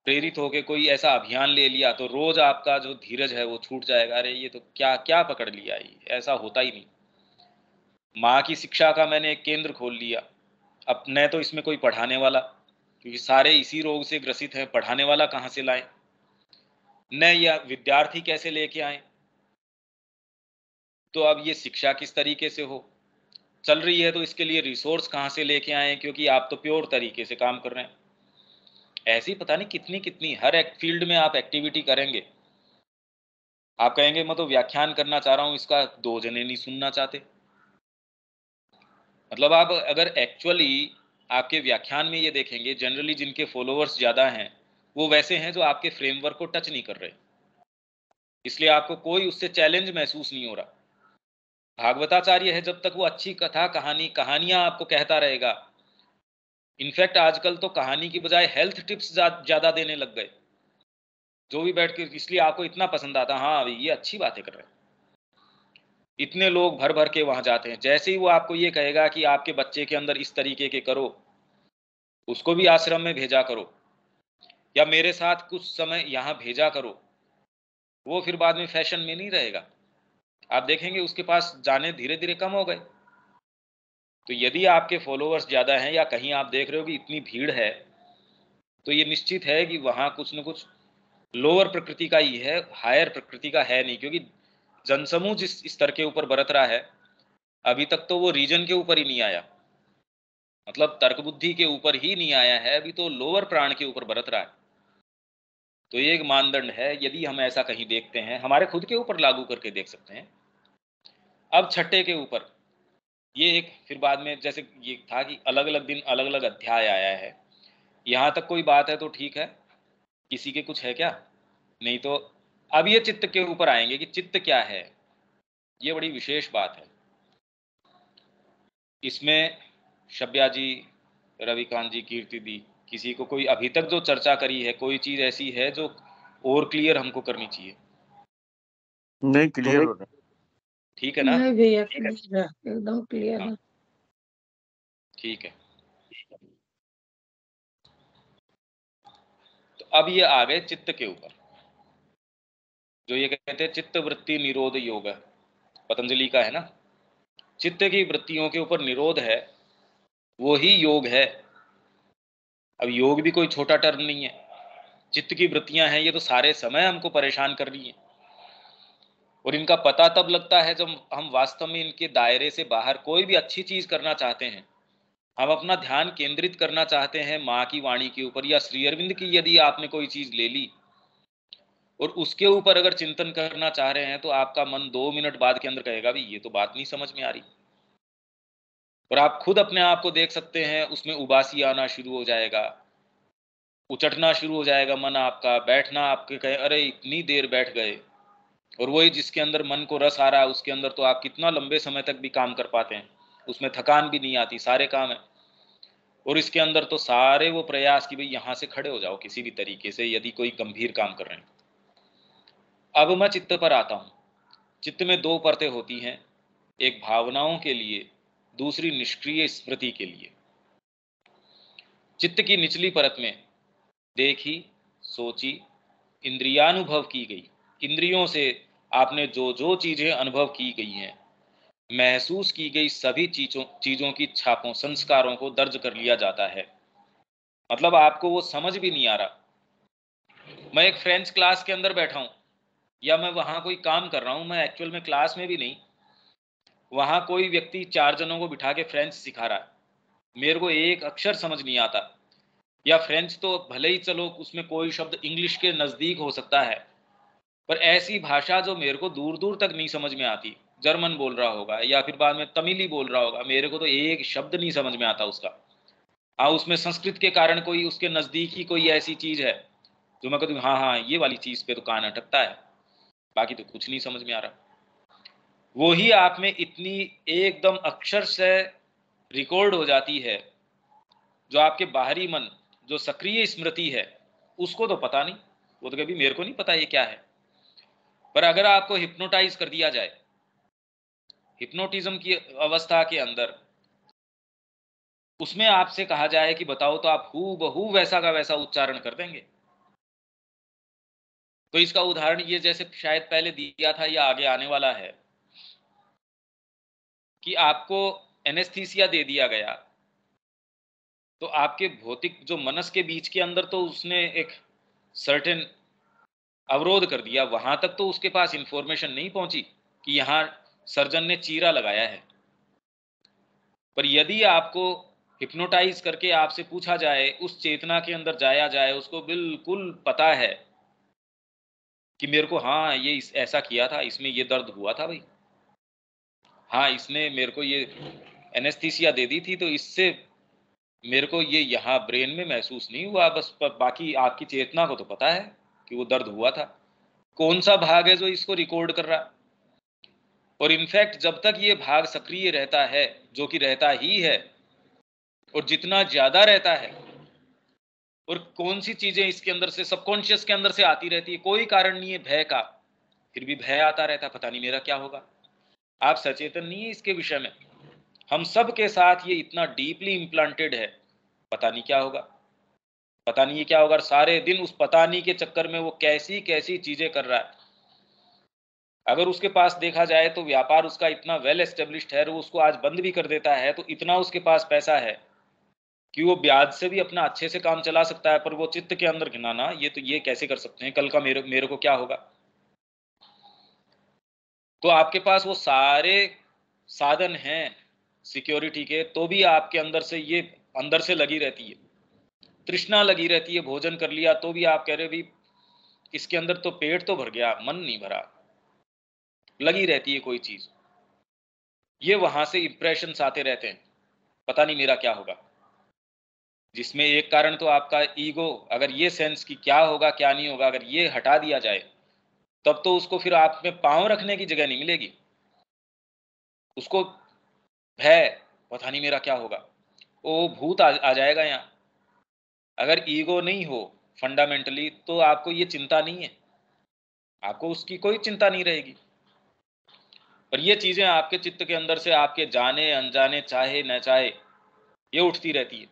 प्रेरित होकर कोई ऐसा अभियान ले लिया तो रोज आपका जो धीरज है वो छूट जाएगा, अरे ये तो क्या क्या पकड़ लिया, ये ऐसा होता ही नहीं। माँ की शिक्षा का मैंने एक केंद्र खोल लिया, अब न तो इसमें कोई पढ़ाने वाला, क्योंकि सारे इसी रोग से ग्रसित हैं, पढ़ाने वाला कहाँ से लाएं, न या विद्यार्थी कैसे लेके आए, तो अब ये शिक्षा किस तरीके से हो चल रही है, तो इसके लिए रिसोर्स कहाँ से लेके आए, क्योंकि आप तो प्योर तरीके से काम कर रहे हैं। ऐसी पता नहीं कितनी कितनी हर एक फील्ड में आप एक्टिविटी करेंगे। आप कहेंगे मैं तो व्याख्यान करना चाह रहा हूं, इसका 2 जने नहीं सुनना चाहते। मतलब आप अगर एक्चुअली आपके व्याख्यान में ये देखेंगे, जनरली जिनके फॉलोअर्स ज्यादा हैं वो वैसे हैं जो आपके फ्रेमवर्क को टच नहीं कर रहे, इसलिए आपको कोई उससे चैलेंज महसूस नहीं हो रहा। भागवताचार्य है, जब तक वो अच्छी कथा कहानियां आपको कहता रहेगा, इनफैक्ट आजकल तो कहानी की बजाय हेल्थ टिप्स ज्यादा देने लग गए, जो भी बैठ के, इसलिए आपको इतना पसंद आता, हाँ अभी ये अच्छी बातें कर रहे हैं। इतने लोग भर भर के वहां जाते हैं। जैसे ही वो आपको ये कहेगा कि आपके बच्चे के अंदर इस तरीके के करो, उसको भी आश्रम में भेजा करो, या मेरे साथ कुछ समय यहाँ भेजा करो, वो फिर बाद में फैशन में नहीं रहेगा। आप देखेंगे उसके पास जाने धीरे धीरे कम हो गए। तो यदि आपके फॉलोअर्स ज्यादा हैं या कहीं आप देख रहे हो कि इतनी भीड़ है, तो ये निश्चित है कि वहां कुछ न कुछ लोअर प्रकृति का ही है, हायर प्रकृति का है नहीं, क्योंकि जनसमूह जिस स्तर के ऊपर बरत रहा है, अभी तक तो वो रीजन के ऊपर ही नहीं आया, मतलब तर्क बुद्धि के ऊपर ही नहीं आया है, अभी तो लोअर प्राण के ऊपर बरत रहा है। तो ये एक मानदंड है, यदि हम ऐसा कहीं देखते हैं, हमारे खुद के ऊपर लागू करके देख सकते हैं। अब छठे के ऊपर ये एक, फिर बाद में जैसे ये था कि अलग अलग दिन अलग अलग अध्याय आया है, यहां तक कोई बात है तो ठीक है, किसी के कुछ है क्या, नहीं तो अब ये चित्त के ऊपर आएंगे कि चित्त क्या है। ये बड़ी विशेष बात है। इसमें शब्या जी, रविकांत जी, कीर्ति दी, किसी को कोई अभी तक जो चर्चा करी है, कोई चीज ऐसी है जो और क्लियर हमको करनी चाहिए? नहीं, क्लियर हो रहा है। ठीक है ना? नहीं भैया, क्लियर है, एकदम क्लियर हाँ है। ठीक है। तो अब ये आ गए चित्त के ऊपर, जो ये कहते हैं चित्त वृत्ति निरोध योग, पतंजलि का है ना। चित्त की वृत्तियों के ऊपर निरोध है, वो ही योग है। अब योग भी कोई छोटा टर्म नहीं है। चित्त की वृत्तियां हैं, ये तो सारे समय हमको परेशान कर रही हैं, और इनका पता तब लगता है जब हम वास्तव में इनके दायरे से बाहर कोई भी अच्छी चीज करना चाहते हैं, हम अपना ध्यान केंद्रित करना चाहते हैं माँ की वाणी के ऊपर, या श्री अरविंद की यदि आपने कोई चीज ले ली और उसके ऊपर अगर चिंतन करना चाह रहे हैं, तो आपका मन 2 मिनट बाद के अंदर कहेगा भी ये तो बात नहीं समझ में आ रही, और आप खुद अपने आप को देख सकते हैं, उसमें उबासी आना शुरू हो जाएगा, उचटना शुरू हो जाएगा मन आपका, बैठना आपके कहे अरे इतनी देर बैठ गए, और वही जिसके अंदर मन को रस आ रहा है उसके अंदर तो आप कितना लंबे समय तक भी काम कर पाते हैं, उसमें थकान भी नहीं आती, सारे काम है। और इसके अंदर तो सारे वो प्रयास कि भाई यहां से खड़े हो जाओ किसी भी तरीके से, यदि कोई गंभीर काम कर रहे हैं। अब मैं चित्त पर आता हूं। चित्त में 2 परतें होती हैं, एक भावनाओं के लिए, दूसरी निष्क्रिय स्मृति के लिए। चित्त की निचली परत में देखी, सोची, इंद्रियानुभव की गई इंद्रियों से आपने जो जो चीजें अनुभव की गई हैं, महसूस की गई सभी चीजों की छापों, संस्कारों को दर्ज कर लिया जाता है। मतलब आपको वो समझ भी नहीं आ रहा। मैं एक फ्रेंच क्लास के अंदर बैठा हूं, या मैं वहां कोई काम कर रहा हूं, मैं एक्चुअल में क्लास में भी नहीं, वहां कोई व्यक्ति 4 जनों को बिठा के फ्रेंच सिखा रहा है, मेरे को एक अक्षर समझ नहीं आता। या फ्रेंच तो भले ही चलो उसमें कोई शब्द इंग्लिश के नजदीक हो सकता है, पर ऐसी भाषा जो मेरे को दूर दूर तक नहीं समझ में आती, जर्मन बोल रहा होगा या फिर बाद में तमिल ही बोल रहा होगा, मेरे को तो एक शब्द नहीं समझ में आता उसका। हाँ, उसमें संस्कृत के कारण कोई उसके नजदीक ही कोई ऐसी चीज है जो मैं कहती हूँ हाँ हाँ ये वाली चीज पे तो कान अटकता है, बाकी तो कुछ नहीं समझ में आ रहा। वो ही आप में इतनी एकदम अक्षर से रिकॉर्ड हो जाती है, जो आपके बाहरी मन, जो सक्रिय स्मृति है, उसको तो पता नहीं, वो तो कभी मेरे को नहीं पता ये क्या है। पर अगर आपको हिप्नोटाइज कर दिया जाए, हिप्नोटिज्म की अवस्था के अंदर, उसमें आपसे कहा जाए कि बताओ, तो आप हूबहू वैसा का वैसा उच्चारण कर देंगे। तो इसका उदाहरण ये जैसे शायद पहले दिया था या आगे आने वाला है, कि आपको एनेस्थीसिया दे दिया गया, तो आपके भौतिक जो मनस के बीच के अंदर तो उसने एक सर्टेन अवरोध कर दिया, वहां तक तो उसके पास इंफॉर्मेशन नहीं पहुंची कि यहां सर्जन ने चीरा लगाया है। पर यदि आपको हिप्नोटाइज करके आपसे पूछा जाए, उस चेतना के अंदर जाया जाए, उसको बिल्कुल पता है कि मेरे को हाँ ये ऐसा किया था, इसमें ये दर्द हुआ था भाई, हाँ इसने मेरे को ये एनेस्थीसिया दे दी थी, तो इससे मेरे को ये यहाँ ब्रेन में महसूस नहीं हुआ, बस बाकी आपकी चेतना को तो पता है कि वो दर्द हुआ था। कौन सा भाग है जो इसको रिकॉर्ड कर रहा है? और इनफैक्ट जब तक ये भाग सक्रिय रहता है, जो कि रहता ही है, और जितना ज्यादा रहता है, और कौन सी चीजें इसके अंदर से सबकॉन्शियस के अंदर से आती रहती है, कोई कारण नहीं है भय का, फिर भी भय आता रहता, पता नहीं मेरा क्या होगा। आप सचेतन नहीं है इसके विषय में। हम सब के साथ ये इतना डीपली इम्प्लांटेड है, पता नहीं क्या होगा, पता नहीं ये क्या होगा। सारे दिन उस पता नहीं के चक्कर में वो कैसी कैसी चीजें कर रहा है। अगर उसके पास देखा जाए तो व्यापार उसका इतना वेल एस्टेब्लिश्ड है, वो उसको आज बंद भी कर देता है, तो इतना उसके पास पैसा है कि वो ब्याज से भी अपना अच्छे से काम चला सकता है। पर वो चित्त के अंदर घिनाना, ये तो ये कैसे कर सकते हैं, कल का मेरे को क्या होगा। तो आपके पास वो सारे साधन हैं सिक्योरिटी के, तो भी आपके अंदर से ये अंदर से लगी रहती है, तृष्णा लगी रहती है। भोजन कर लिया तो भी आप कह रहे भी इसके अंदर तो पेट तो भर गया, मन नहीं भरा, लगी रहती है कोई चीज। ये वहां से इंप्रेशंस आते रहते हैं, पता नहीं मेरा क्या होगा। जिसमें एक कारण तो आपका ईगो, अगर ये सेंस कि क्या होगा क्या नहीं होगा, अगर ये हटा दिया जाए, तब तो उसको फिर आप में पांव रखने की जगह नहीं मिलेगी। उसको भय, पता नहीं मेरा क्या होगा, वो भूत आ जाएगा यहाँ। अगर ईगो नहीं हो फंडामेंटली, तो आपको ये चिंता नहीं है, आपको उसकी कोई चिंता नहीं रहेगी। पर ये चीजें आपके चित्त के अंदर से आपके जाने अनजाने, चाहे न चाहे, ये उठती रहती है,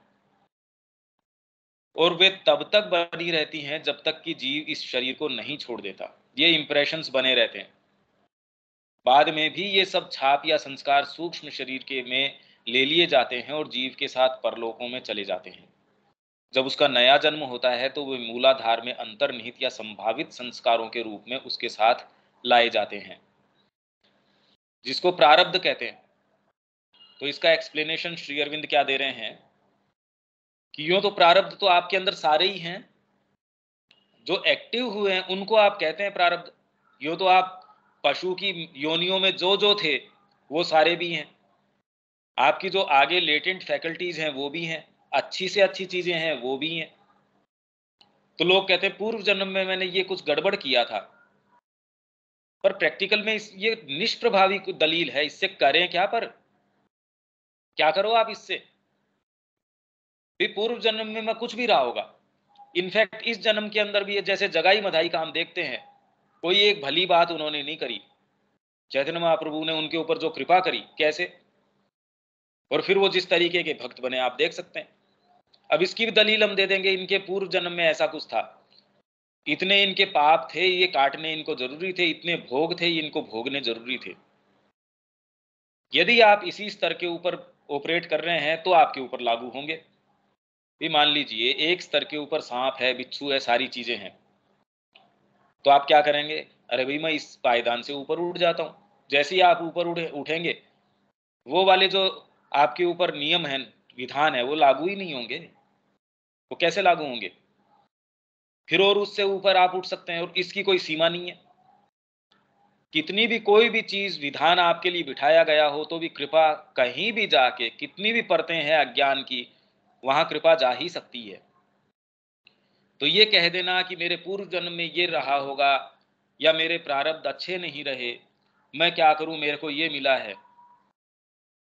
और वे तब तक बनी रहती हैं जब तक कि जीव इस शरीर को नहीं छोड़ देता। ये इंप्रेशंस बने रहते हैं। बाद में भी ये सब छाप या संस्कार सूक्ष्म शरीर के में ले लिए जाते हैं और जीव के साथ परलोकों में चले जाते हैं। जब उसका नया जन्म होता है तो वे मूलाधार में अंतर्निहित या संभावित संस्कारों के रूप में उसके साथ लाए जाते हैं, जिसको प्रारब्ध कहते हैं। तो इसका एक्सप्लेनेशन श्री अरविंद क्या दे रहे हैं कि यूं तो प्रारब्ध तो आपके अंदर सारे ही हैं, जो एक्टिव हुए हैं उनको आप कहते हैं प्रारब्ध। यूं तो आप पशु की योनियों में जो जो थे वो सारे भी हैं, आपकी जो आगे लेटेंट फैकल्टीज हैं वो भी हैं, अच्छी से अच्छी चीजें हैं वो भी हैं। तो लोग कहते हैं पूर्व जन्म में मैंने ये कुछ गड़बड़ किया था, पर प्रैक्टिकल में ये निष्प्रभावी दलील है, इससे करें क्या, पर क्या करो आप इससे भी। पूर्व जन्म में मैं कुछ भी रहा होगा, इनफैक्ट इस जन्म के अंदर भी जैसे जगाई मधाई का हम देखते हैं, कोई एक भली बात उन्होंने नहीं करी, चैतन्य महाप्रभु ने उनके ऊपर जो कृपा करी कैसे, और फिर वो जिस तरीके के भक्त बने आप देख सकते हैं। अब इसकी भी दलील हम दे देंगे, इनके पूर्व जन्म में ऐसा कुछ था, इतने इनके पाप थे, ये काटने इनको जरूरी थे, इतने भोग थे, इनको भोगने जरूरी थे। यदि आप इसी स्तर के ऊपर ऑपरेट कर रहे हैं तो आपके ऊपर लागू होंगे। भी मान लीजिए एक स्तर के ऊपर सांप है, बिच्छू है, सारी चीजें हैं, तो आप क्या करेंगे? अरे भाई मैं इस पायदान से ऊपर उठ जाता हूं। जैसे ही आप ऊपर उठेंगे, वो वाले जो आपके ऊपर नियम है, विधान है, वो लागू ही नहीं होंगे। वो कैसे लागू होंगे? फिर और उससे ऊपर आप उठ सकते हैं, और इसकी कोई सीमा नहीं है। कितनी भी कोई भी चीज विधान आपके लिए बिठाया गया हो तो भी कृपा कहीं भी जाके, कितनी भी परतें हैं अज्ञान की, वहां कृपा जा ही सकती है। तो ये कह देना कि मेरे पूर्व जन्म में ये रहा होगा, या मेरे प्रारब्ध अच्छे नहीं रहे, मैं क्या करूं, मेरे को ये मिला है,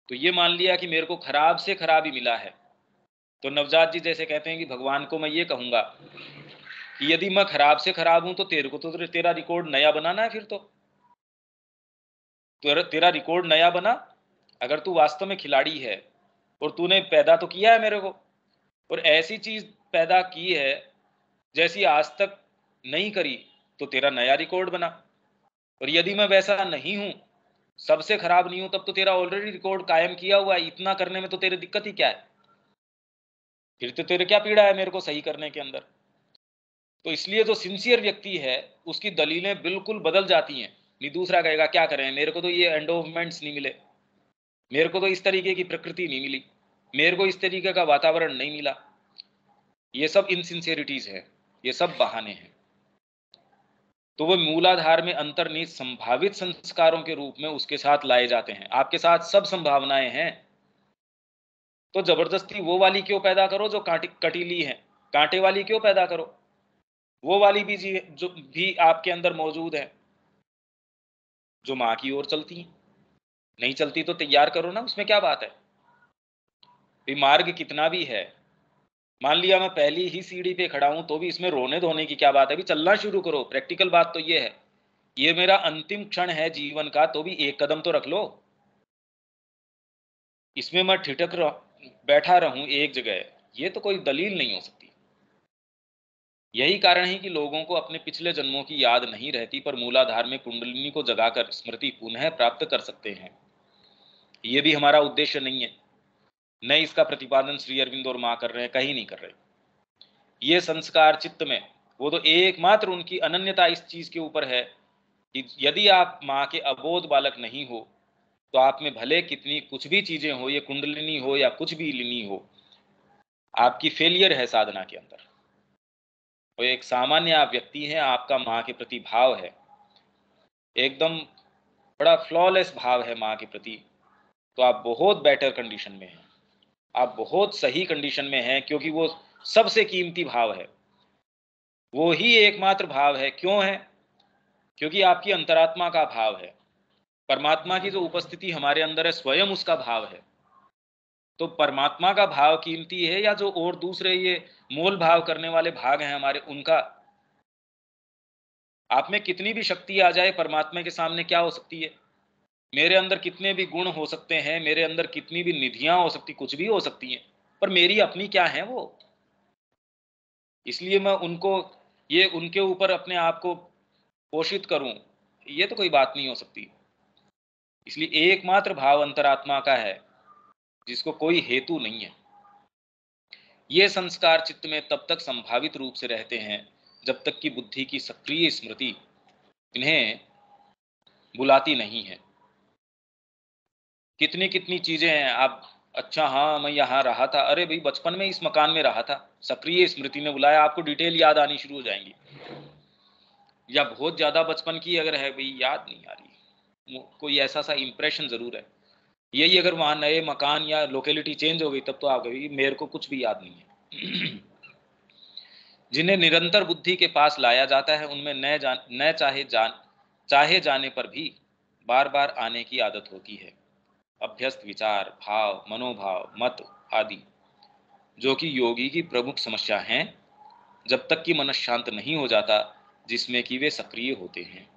तो ये मान लिया कि मेरे को खराब से खराब ही मिला है। तो नवजात जी जैसे कहते हैं कि भगवान को मैं ये कहूंगा कि यदि मैं खराब से खराब हूं तो तेरे को तो तेरा रिकॉर्ड नया बनाना है। फिर तो तेरा रिकॉर्ड नया बना। अगर तू वास्तव में खिलाड़ी है और तूने पैदा तो किया है मेरे को, और ऐसी चीज पैदा की है जैसी आज तक नहीं करी, तो तेरा नया रिकॉर्ड बना। और यदि मैं वैसा नहीं हूं, सबसे खराब नहीं हूं, तब तो तेरा ऑलरेडी रिकॉर्ड कायम किया हुआ है। इतना करने में तो तेरे दिक्कत ही क्या है? फिर तो तेरे क्या पीड़ा है मेरे को सही करने के अंदर? तो इसलिए जो सिंसियर व्यक्ति है उसकी दलीलें बिल्कुल बदल जाती हैं। नहीं, दूसरा कहेगा क्या करें, मेरे को तो ये एंडोवमेंट्स नहीं मिले, मेरे को तो इस तरीके की प्रकृति नहीं मिली, मेरे को इस तरीके का वातावरण नहीं मिला। ये सब इनसिंसियरिटीज है, ये सब बहाने हैं। तो वो मूलाधार में अंतर्निहित संभावित संस्कारों के रूप में उसके साथ लाए जाते हैं। आपके साथ सब संभावनाएं हैं, तो जबरदस्ती वो वाली क्यों पैदा करो जो कटीली है? कांटे वाली क्यों पैदा करो? वो वाली भी जो भी आपके अंदर मौजूद है, जो माँ की ओर चलती है। नहीं चलती तो तैयार करो ना, उसमें क्या बात है? मार्ग कितना भी है, मान लिया मैं पहली ही सीढ़ी पे खड़ा हूं तो भी इसमें रोने धोने की क्या बात है? भी चलना शुरू करो। प्रैक्टिकल बात तो ये है, ये मेरा अंतिम क्षण है जीवन का, तो भी एक कदम तो रख लो। इसमें मैं बैठा रहूं एक जगह, ये तो कोई दलील नहीं हो सकती। यही कारण है कि लोगों को अपने पिछले जन्मों की याद नहीं रहती, पर मूलाधार में कुंडलिनी को जगाकर स्मृति पुनः प्राप्त कर सकते हैं। ये भी हमारा उद्देश्य नहीं है, न इसका प्रतिपादन श्री अरविंद और मां कर रहे हैं, कहीं नहीं कर रहे। ये संस्कार चित्त में, वो तो एकमात्र उनकी अनन्यता इस चीज के ऊपर है कि यदि आप माँ के अबोध बालक नहीं हो, तो आप में भले कितनी कुछ भी चीजें हो, ये कुंडलिनी हो या कुछ भी लिनी हो, आपकी फेलियर है साधना के अंदर। तो एक सामान्य आप व्यक्ति हैं, आपका माँ के प्रति भाव है एकदम बड़ा फ्लॉलेस भाव है माँ के प्रति, तो आप बहुत बेटर कंडीशन में हैं, आप बहुत सही कंडीशन में हैं, क्योंकि वो सबसे कीमती भाव है, वो ही एकमात्र भाव है। क्यों है? क्योंकि आपकी अंतरात्मा का भाव है। परमात्मा की जो उपस्थिति हमारे अंदर है, स्वयं उसका भाव है। तो परमात्मा का भाव कीमती है, या जो और दूसरे ये मोल भाव करने वाले भाग हैं हमारे, उनका? आप में कितनी भी शक्ति आ जाए, परमात्मा के सामने क्या हो सकती है? मेरे अंदर कितने भी गुण हो सकते हैं, मेरे अंदर कितनी भी निधियां हो सकती, कुछ भी हो सकती हैं, पर मेरी अपनी क्या है वो? इसलिए मैं उनको, ये उनके ऊपर अपने आप को पोषित करूं, ये तो कोई बात नहीं हो सकती। इसलिए एकमात्र भाव अंतरात्मा का है, जिसको कोई हेतु नहीं है। ये संस्कार चित्त में तब तक संभावित रूप से रहते हैं जब तक कि बुद्धि की सक्रिय स्मृति इन्हें बुलाती नहीं है। कितनी कितनी चीजें हैं आप, अच्छा हाँ मैं यहाँ रहा था, अरे भाई बचपन में इस मकान में रहा था, सक्रिय स्मृति में बुलाया, आपको डिटेल याद आनी शुरू हो जाएंगी। या बहुत ज्यादा बचपन की अगर है, भाई याद नहीं आ रही, कोई ऐसा सा इंप्रेशन जरूर है। यही अगर वहां नए मकान या लोकेलिटी चेंज हो गई, तब तो आप कभी मेरे को कुछ भी याद नहीं है। जिन्हें निरंतर बुद्धि के पास लाया जाता है, उनमें न चाहे जाने पर भी बार बार आने की आदत होती है। अभ्यस्त विचार, भाव, मनोभाव, मत आदि, जो कि योगी की प्रमुख समस्या हैं, जब तक कि मन शांत नहीं हो जाता, जिसमें कि वे सक्रिय होते हैं।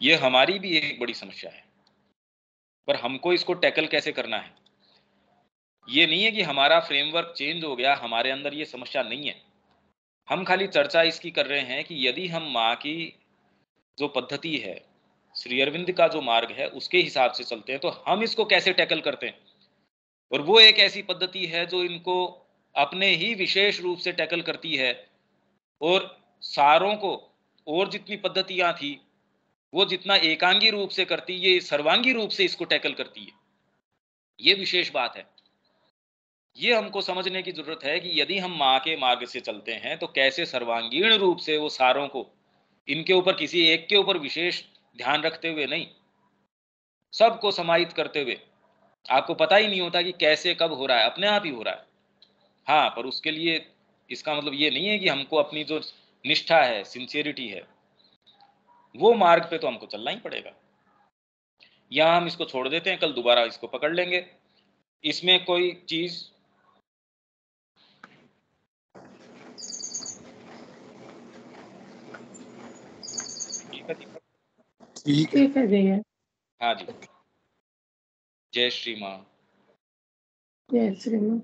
यह हमारी भी एक बड़ी समस्या है, पर हमको इसको टैकल कैसे करना है? ये नहीं है कि हमारा फ्रेमवर्क चेंज हो गया, हमारे अंदर ये समस्या नहीं है। हम खाली चर्चा इसकी कर रहे हैं कि यदि हम माँ की जो पद्धति है, श्री अरविंद का जो मार्ग है, उसके हिसाब से चलते हैं तो हम इसको कैसे टैकल करते हैं। और वो एक ऐसी पद्धति है जो इनको अपने ही विशेष रूप से टैकल करती है, और सारों को और जितनी पद्धतियां थी वो जितना एकांगी रूप से करती, ये सर्वांगी रूप से इसको टैकल करती है। ये विशेष बात है। ये हमको समझने की जरूरत है कि यदि हम माँ के मार्ग से चलते हैं तो कैसे सर्वांगीण रूप से वो सारों को, इनके ऊपर किसी एक के ऊपर विशेष ध्यान रखते हुए नहीं, सबको समाहित करते हुए, आपको पता ही नहीं होता कि कैसे कब हो रहा है, अपने आप ही हो रहा है। हाँ, पर उसके लिए इसका मतलब ये नहीं है कि हमको अपनी जो निष्ठा है, सिंसियरिटी है, वो मार्ग पे तो हमको चलना ही पड़ेगा। यहाँ हम इसको छोड़ देते हैं, कल दोबारा इसको पकड़ लेंगे। इसमें कोई चीज ठीक है। ठीक है भैया। हाँ जी। जय श्री माँ। जय श्री राम।